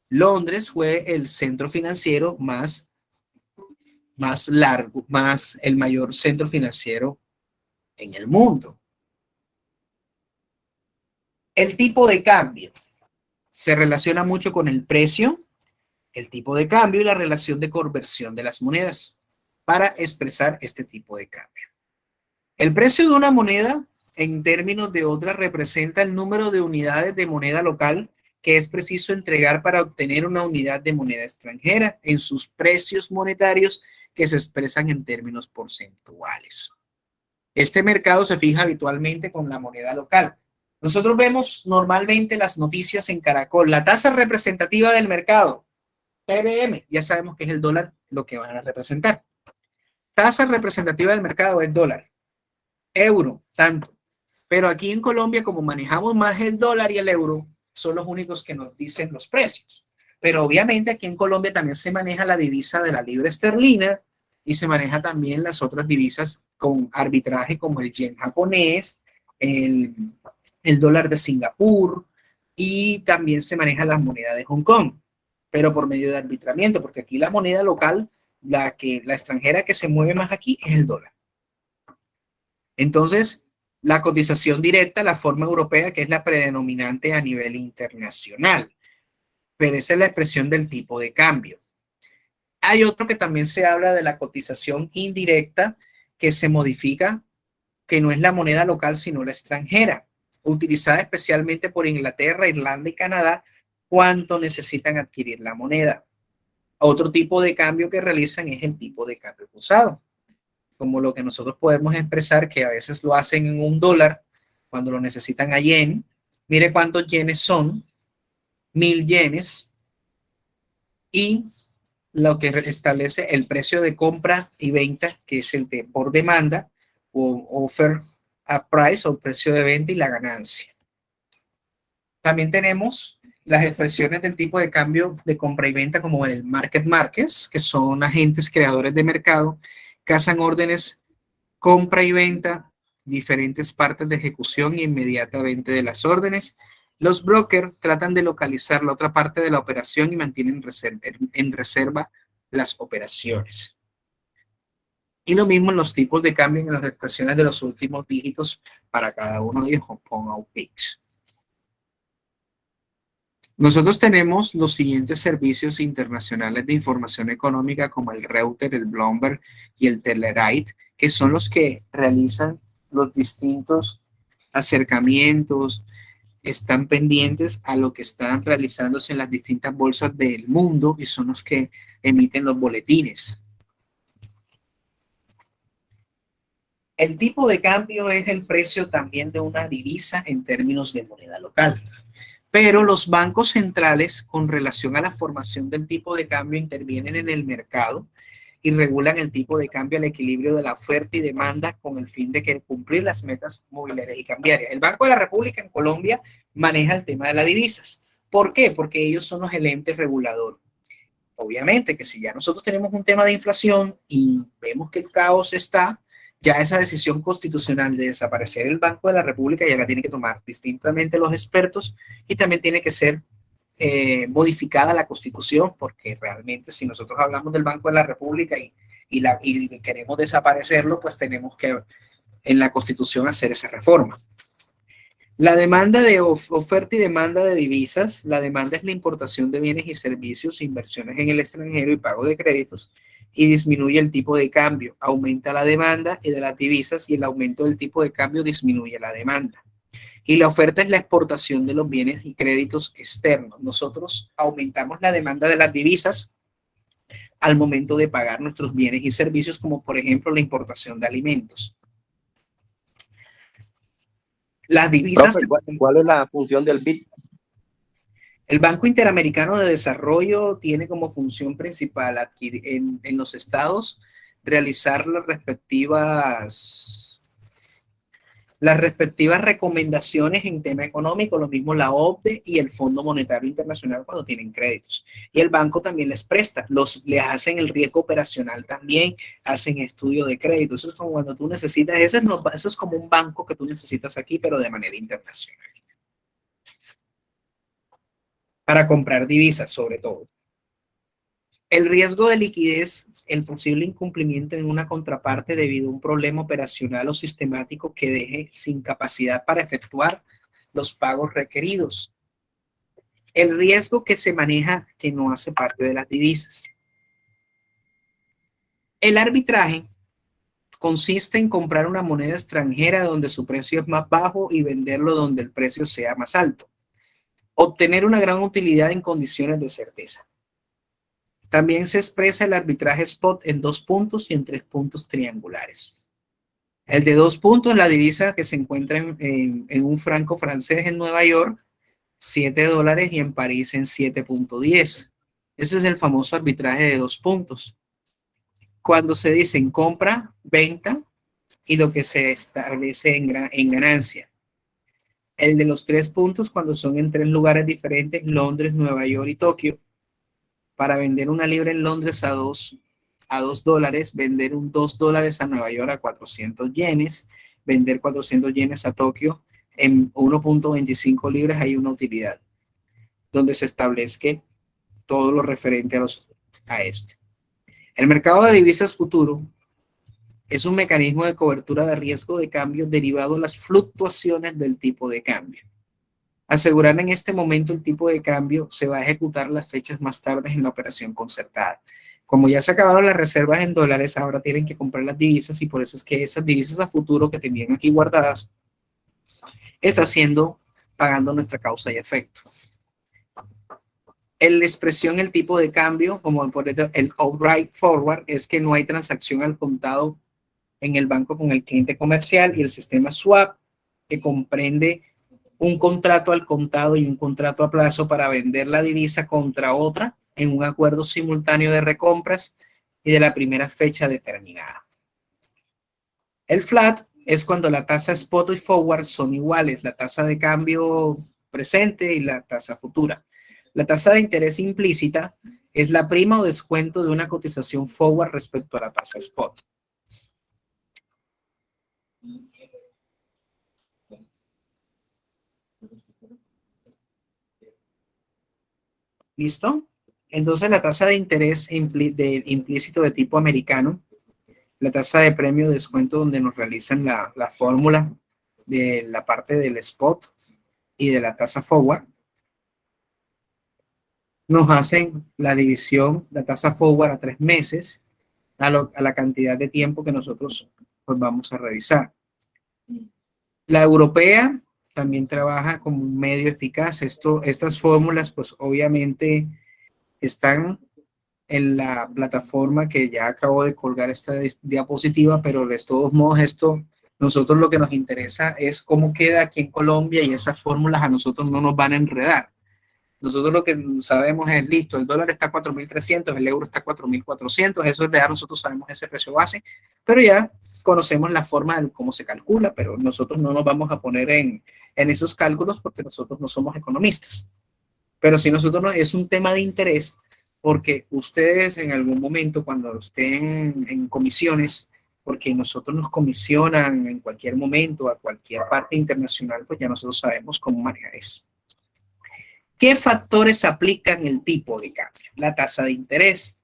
Londres fue el centro financiero más largo, el mayor centro financiero en el mundo. El tipo de cambio se relaciona mucho con el precio, el tipo de cambio y la relación de conversión de las monedas para expresar este tipo de cambio. El precio de una moneda en términos de otra representa el número de unidades de moneda local que es preciso entregar para obtener una unidad de moneda extranjera en sus precios monetarios que se expresan en términos porcentuales. Este mercado se fija habitualmente con la moneda local. Nosotros vemos normalmente las noticias en Caracol, la tasa representativa del mercado, TBM, ya sabemos que es el dólar lo que van a representar. Tasa representativa del mercado es dólar, euro, tanto. Pero aquí en Colombia, como manejamos más el dólar y el euro, son los únicos que nos dicen los precios. Pero obviamente aquí en Colombia también se maneja la divisa de la libra esterlina y se maneja también las otras divisas con arbitraje como el yen japonés, el dólar de Singapur y también se maneja la moneda de Hong Kong, pero por medio de arbitramiento, porque aquí la moneda local, la extranjera que se mueve más aquí es el dólar. Entonces, la cotización directa, la forma europea, que es la predominante a nivel internacional. Pero esa es la expresión del tipo de cambio. Hay otro que también se habla de la cotización indirecta, que se modifica, que no es la moneda local, sino la extranjera, utilizada especialmente por Inglaterra, Irlanda y Canadá cuando necesitan adquirir la moneda. Otro tipo de cambio que realizan es el tipo de cambio cruzado, como lo que nosotros podemos expresar, que a veces lo hacen en un dólar cuando lo necesitan a yen. Mire cuántos yenes son, 1.000 yenes, y lo que establece el precio de compra y venta, que es el de por demanda o offer a price o precio de venta y la ganancia. También tenemos las expresiones del tipo de cambio de compra y venta como el market makers, que son agentes creadores de mercado que hacen órdenes compra y venta, diferentes partes de ejecución y inmediatamente de las órdenes. Los brokers tratan de localizar la otra parte de la operación y mantienen en reserva las operaciones. Y lo mismo en los tipos de cambio en las expresiones de los últimos dígitos para cada uno de ellos con OPIX. Nosotros tenemos los siguientes servicios internacionales de información económica como el Reuters, el Bloomberg y el Telegraph, que son los que realizan los distintos acercamientos, están pendientes a lo que están realizándose en las distintas bolsas del mundo y son los que emiten los boletines. El tipo de cambio es el precio también de una divisa en términos de moneda local. Pero los bancos centrales, con relación a la formación del tipo de cambio, intervienen en el mercado y regulan el tipo de cambio al equilibrio de la oferta y demanda con el fin de cumplir las metas mobiliarias y cambiarias. El Banco de la República en Colombia maneja el tema de las divisas. ¿Por qué? Porque ellos son los entes reguladores. Obviamente que si ya nosotros tenemos un tema de inflación y vemos que el caos está, ya esa decisión constitucional de desaparecer el Banco de la República ya la tienen que tomar distintamente los expertos y también tiene que ser modificada la Constitución, porque realmente si nosotros hablamos del Banco de la República y queremos desaparecerlo, pues tenemos que en la Constitución hacer esa reforma. La demanda de oferta y demanda de divisas. La demanda es la importación de bienes y servicios, inversiones en el extranjero y pago de créditos, y disminuye el tipo de cambio. Aumenta la demanda de las divisas y el aumento del tipo de cambio disminuye la demanda. Y la oferta es la exportación de los bienes y créditos externos. Nosotros aumentamos la demanda de las divisas al momento de pagar nuestros bienes y servicios, como por ejemplo la importación de alimentos. Las divisas... Profe, ¿cuál es la función del BID? El Banco Interamericano de Desarrollo tiene como función principal en los estados realizar las respectivas recomendaciones en tema económico, lo mismo la OCDE y el Fondo Monetario Internacional cuando tienen créditos. Y el banco también les presta, les hacen el riesgo operacional también, hacen estudio de crédito. Eso es como cuando tú necesitas, eso es como un banco que tú necesitas aquí, pero de manera internacional. Para comprar divisas, sobre todo. El riesgo de liquidez, el posible incumplimiento en una contraparte debido a un problema operacional o sistemático que deje sin capacidad para efectuar los pagos requeridos. El riesgo que se maneja que no hace parte de las divisas. El arbitraje consiste en comprar una moneda extranjera donde su precio es más bajo y venderlo donde el precio sea más alto. Obtener una gran utilidad en condiciones de certeza. También se expresa el arbitraje spot en 2 puntos y en 3 puntos triangulares. El de 2 puntos, la divisa que se encuentra en un franco francés en Nueva York, $7 y en París en 7.10. Ese es el famoso arbitraje de 2 puntos. Cuando se dice en compra, venta y lo que se establece en ganancia. El de los 3 puntos cuando son en 3 lugares diferentes, Londres, Nueva York y Tokio. Para vender una libra en Londres a $2, vender un $2 a Nueva York a 400 yenes, vender 400 yenes a Tokio en 1.25 libras hay una utilidad, donde se establezca todo lo referente a esto. El mercado de divisas futuro es un mecanismo de cobertura de riesgo de cambio derivado de las fluctuaciones del tipo de cambio. Asegurar en este momento el tipo de cambio se va a ejecutar las fechas más tarde en la operación concertada. Como ya se acabaron las reservas en dólares, ahora tienen que comprar las divisas y por eso es que esas divisas a futuro que tenían aquí guardadas está pagando nuestra causa y efecto. La expresión el tipo de cambio, como por el outright forward, es que no hay transacción al contado en el banco con el cliente comercial, y el sistema swap, que comprende un contrato al contado y un contrato a plazo para vender la divisa contra otra en un acuerdo simultáneo de recompras y de la primera fecha determinada. El flat es cuando la tasa spot y forward son iguales, la tasa de cambio presente y la tasa futura. La tasa de interés implícita es la prima o descuento de una cotización forward respecto a la tasa spot. ¿Listo? Entonces la tasa de interés implícito de tipo americano, la tasa de premio de descuento donde nos realizan la fórmula de la parte del spot y de la tasa forward, nos hacen la división, la tasa forward a 3 meses, a la cantidad de tiempo que nosotros pues, vamos a revisar. La europea también trabaja como un medio eficaz. Estas fórmulas, pues obviamente están en la plataforma que ya acabo de colgar esta diapositiva, pero de todos modos nosotros lo que nos interesa es cómo queda aquí en Colombia y esas fórmulas a nosotros no nos van a enredar. Nosotros lo que sabemos es, listo, el dólar está a 4.300, el euro está a 4.400, eso es ya nosotros sabemos ese precio base, pero ya conocemos la forma de cómo se calcula, pero nosotros no nos vamos a poner en esos cálculos porque nosotros no somos economistas. Pero si nosotros es un tema de interés, porque ustedes en algún momento cuando estén en comisiones, porque nosotros nos comisionan en cualquier momento a cualquier parte internacional, pues ya nosotros sabemos cómo manejar eso. ¿Qué factores aplican el tipo de cambio? La tasa de interés,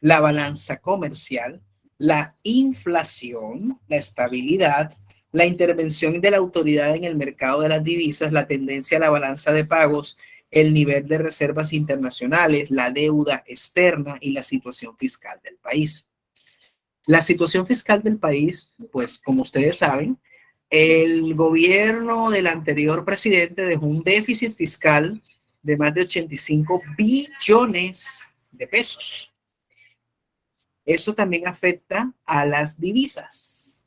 la balanza comercial, la inflación, la estabilidad, la intervención de la autoridad en el mercado de las divisas, la tendencia a la balanza de pagos, el nivel de reservas internacionales, la deuda externa y la situación fiscal del país. La situación fiscal del país, pues como ustedes saben, el gobierno del anterior presidente dejó un déficit fiscal de más de 85 billones de pesos. Eso también afecta a las divisas,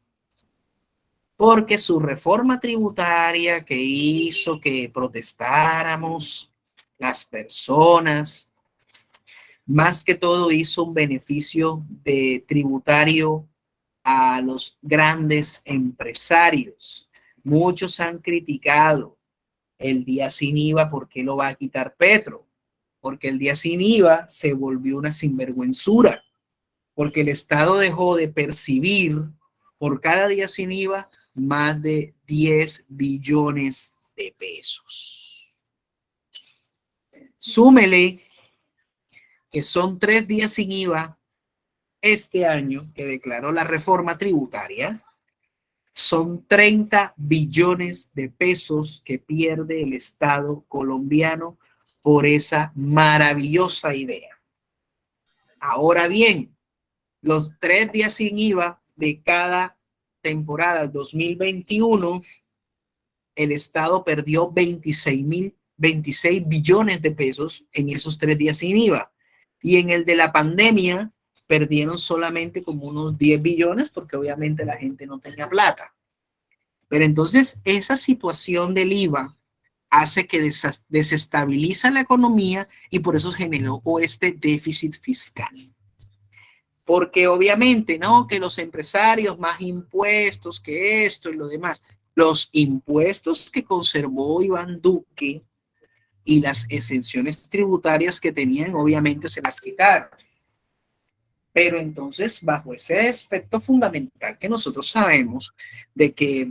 porque su reforma tributaria que hizo que protestáramos las personas, más que todo hizo un beneficio tributario a los grandes empresarios. Muchos han criticado el día sin IVA, ¿por qué lo va a quitar Petro? Porque el día sin IVA se volvió una sinvergüenzura, porque el Estado dejó de percibir por cada día sin IVA más de 10 billones de pesos. Súmele que son 3 días sin IVA este año que declaró la reforma tributaria. Son 30 billones de pesos que pierde el Estado colombiano por esa maravillosa idea. Ahora bien, los 3 días sin IVA de cada temporada 2021, el Estado perdió 26 billones de pesos en esos 3 días sin IVA. Y en el de la pandemia, perdieron solamente como unos 10 billones porque obviamente la gente no tenía plata. Pero entonces esa situación del IVA hace que desestabiliza la economía y por eso generó este déficit fiscal. Porque obviamente, ¿no? Que los empresarios más impuestos que esto y lo demás. Los impuestos que conservó Iván Duque y las exenciones tributarias que tenían, obviamente se las quitaron. Pero entonces, bajo ese aspecto fundamental que nosotros sabemos de que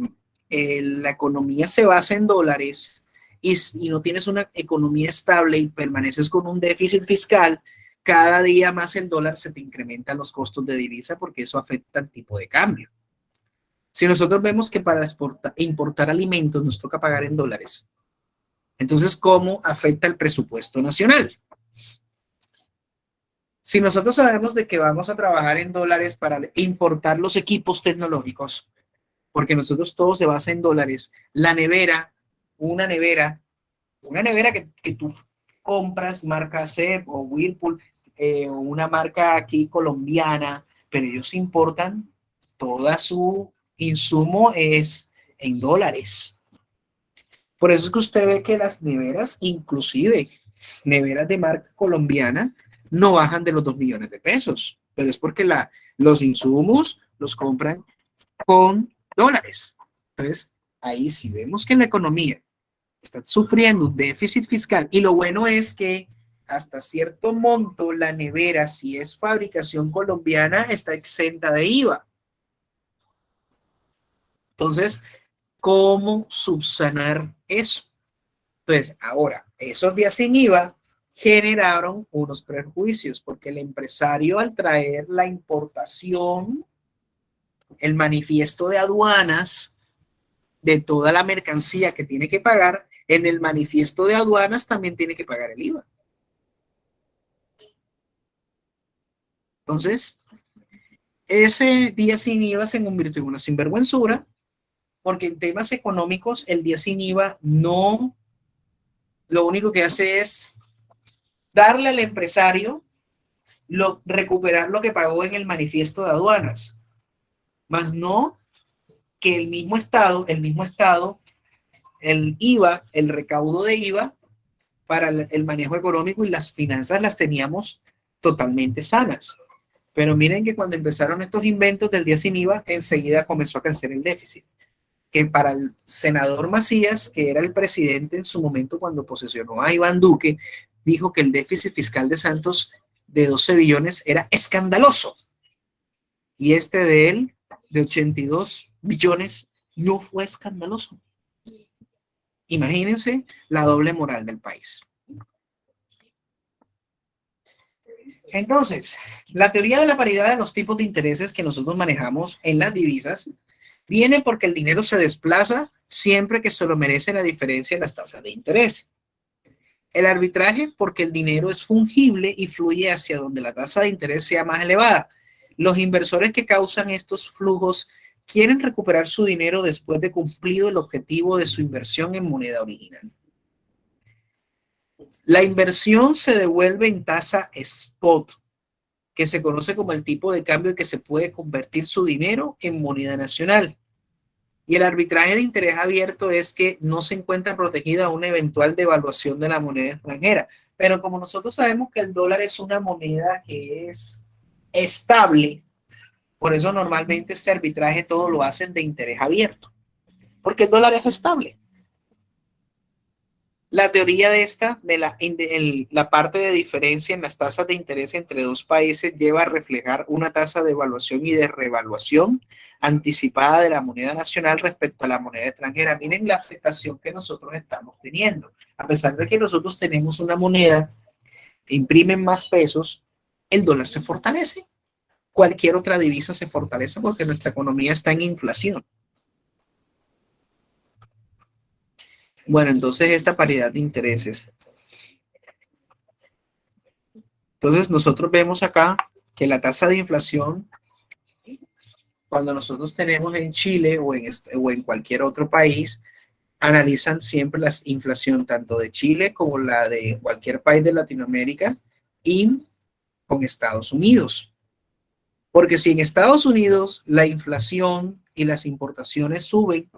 la economía se basa en dólares y no tienes una economía estable y permaneces con un déficit fiscal, cada día más el dólar se te incrementan los costos de divisa porque eso afecta al tipo de cambio. Si nosotros vemos que para importar alimentos nos toca pagar en dólares, entonces, ¿cómo afecta el presupuesto nacional? Si nosotros sabemos de que vamos a trabajar en dólares para importar los equipos tecnológicos, porque nosotros todo se basa en dólares, la nevera, una nevera que tú compras marca CEP o Whirlpool, o una marca aquí colombiana, pero ellos importan toda su insumo es en dólares. Por eso es que usted ve que las neveras, inclusive neveras de marca colombiana, no bajan de los 2 millones de pesos, pero es porque los insumos los compran con dólares. Entonces, ahí si vemos que la economía está sufriendo un déficit fiscal, y lo bueno es que hasta cierto monto la nevera, si es fabricación colombiana, está exenta de IVA. Entonces, ¿cómo subsanar eso? Entonces, ahora, esos días sin IVA generaron unos perjuicios, porque el empresario al traer la importación, el manifiesto de aduanas de toda la mercancía que tiene que pagar, en el manifiesto de aduanas también tiene que pagar el IVA. Entonces, ese día sin IVA se convirtió en una sinvergüenzura, porque en temas económicos el día sin IVA no, lo único que hace es darle al empresario recuperar lo que pagó en el manifiesto de aduanas, más no que el mismo Estado, el IVA, el recaudo de IVA para el manejo económico y las finanzas las teníamos totalmente sanas. Pero miren que cuando empezaron estos inventos del día sin IVA, enseguida comenzó a crecer el déficit. Que para el senador Macías, que era el presidente en su momento cuando posesionó a Iván Duque, dijo que el déficit fiscal de Santos de 12 billones era escandaloso. Y este de él, de 82 billones, no fue escandaloso. Imagínense la doble moral del país. Entonces, la teoría de la paridad de los tipos de intereses que nosotros manejamos en las divisas viene porque el dinero se desplaza siempre que se lo merece la diferencia en las tasas de interés. El arbitraje porque el dinero es fungible y fluye hacia donde la tasa de interés sea más elevada. Los inversores que causan estos flujos quieren recuperar su dinero después de cumplido el objetivo de su inversión en moneda original. La inversión se devuelve en tasa spot, que se conoce como el tipo de cambio en que se puede convertir su dinero en moneda nacional. Y el arbitraje de interés abierto es que no se encuentra protegida una eventual devaluación de la moneda extranjera. Pero como nosotros sabemos que el dólar es una moneda que es estable, por eso normalmente este arbitraje todo lo hacen de interés abierto, porque el dólar es estable. La teoría de la parte de diferencia en las tasas de interés entre dos países lleva a reflejar una tasa de evaluación y de revaluación anticipada de la moneda nacional respecto a la moneda extranjera. Miren la afectación que nosotros estamos teniendo. A pesar de que nosotros tenemos una moneda que imprimen más pesos, el dólar se fortalece. Cualquier otra divisa se fortalece porque nuestra economía está en inflación. Bueno, entonces esta paridad de intereses. Entonces nosotros vemos acá que la tasa de inflación, cuando nosotros tenemos en Chile o en cualquier otro país, analizan siempre la inflación tanto de Chile como la de cualquier país de Latinoamérica y con Estados Unidos. Porque si en Estados Unidos la inflación y las importaciones suben,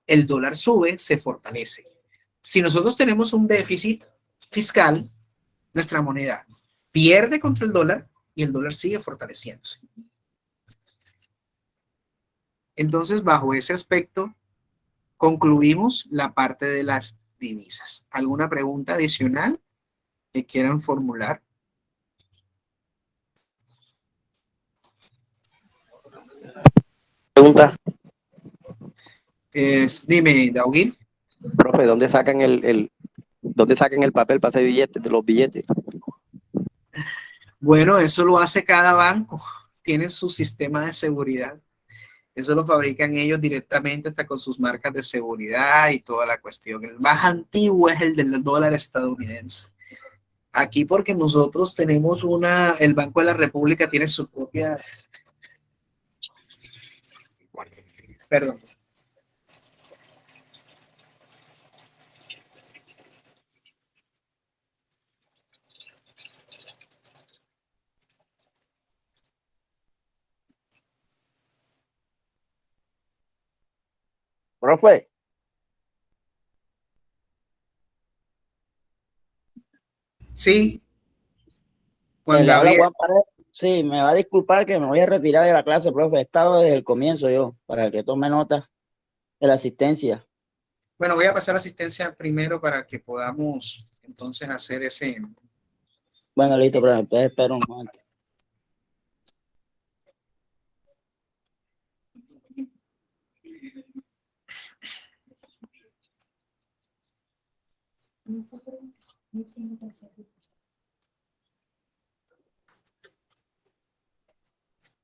el dólar sube, se fortalece. Si nosotros tenemos un déficit fiscal, nuestra moneda pierde contra el dólar y el dólar sigue fortaleciéndose. Entonces, bajo ese aspecto, concluimos la parte de las divisas. ¿Alguna pregunta adicional que quieran formular? Pregunta, Dime, Daugui. profe, ¿dónde sacan el papel para hacer billetes, de los billetes? Bueno, eso lo hace cada banco. Tienen su sistema de seguridad. Eso lo fabrican ellos directamente hasta con sus marcas de seguridad y toda la cuestión. El más antiguo es el del dólar estadounidense. Aquí porque nosotros tenemos el Banco de la República tiene su propia... Perdón. Profe, Sí, Juan le habla Gabriel. Juan Paredes. Sí, me va a disculpar que me voy a retirar de la clase, profe. He estado desde el comienzo yo, para que tome nota de la asistencia. Bueno, voy a pasar a asistencia primero para que podamos entonces hacer ese. Bueno, listo, profe. Entonces espero un momento.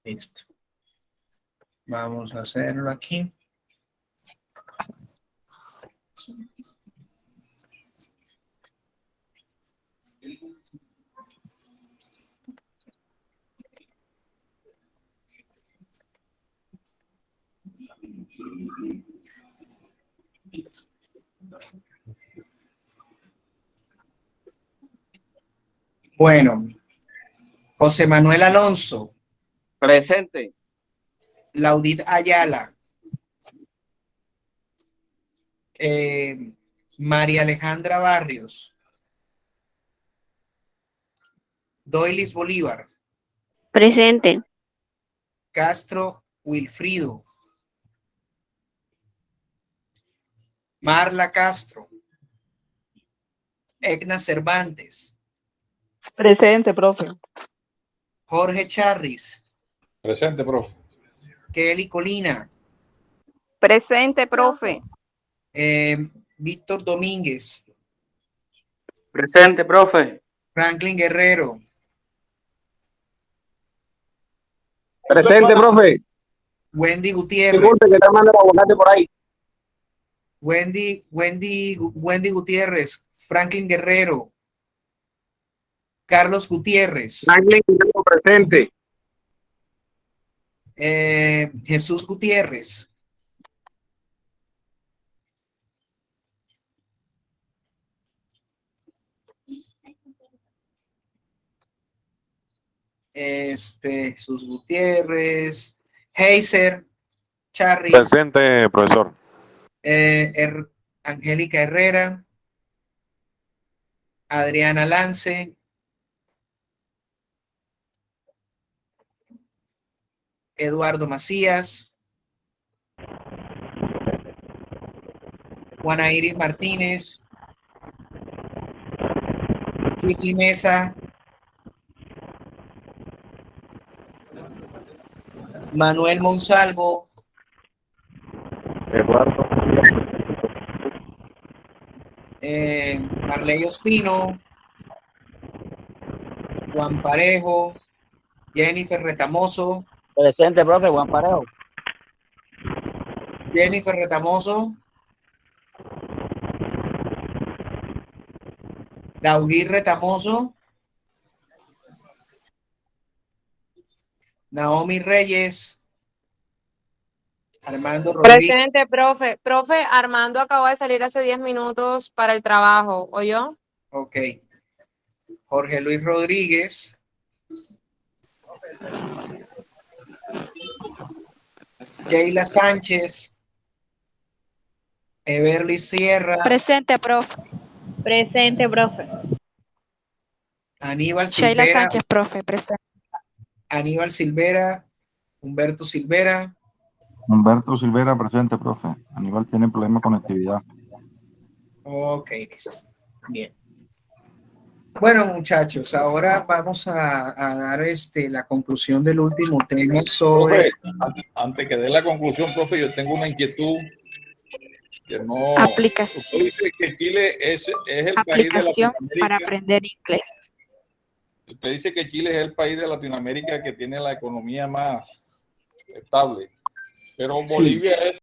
Listo. Vamos a hacerlo aquí. Bueno, José Manuel Alonso, Presente. Laudit Ayala, María Alejandra Barrios, Doilis Bolívar, Presente. Castro Wilfrido, Marla Castro, Egna Cervantes, Presente, profe. Jorge Charris, Presente, profe. Kelly Colina, Presente, profe. Víctor Domínguez, Presente, profe. Franklin Guerrero, Presente, profe. Wendy Gutiérrez, Disculpe que está mandando el aguacate por ahí. Wendy Gutiérrez, Franklin Guerrero, Carlos Gutiérrez, Franklin Guerrero, presente. Jesús Gutiérrez, Jesús Gutiérrez, Heiser Charris, Presente, profesor. Angélica Herrera, Adriana Lance, Eduardo Macías, Juana Iris Martínez, Vicky Mesa, Manuel Monsalvo, Eduardo. Marley Ospino, Juan Parejo, Jennifer Retamoso, Presente, profe. Juan Parejo. Jennifer Retamoso, Daugui Retamoso, Naomi Reyes, Armando Rodríguez. Presente, profe. Profe, Armando acabó de salir hace 10 minutos para el trabajo, ¿oyó? Ok. Jorge Luis Rodríguez. Sheila Sánchez. Everly Sierra. Presente, profe. Presente, profe. Aníbal Sheila Silvera. Sánchez, profe, presente. Aníbal Silvera. Humberto Silvera. Humberto Silvera, presente, profe. Aníbal tiene problemas de conectividad. Ok, listo. Bien. Bueno, muchachos, ahora vamos a dar la conclusión del último tema sobre... Profe, antes que dé la conclusión, profe, yo tengo una inquietud que no... Aplicación. Usted dice que Chile es el Aplicación país de para Latinoamérica. aprender inglés. Usted dice que Chile es el país de Latinoamérica que tiene la economía más estable, pero Bolivia es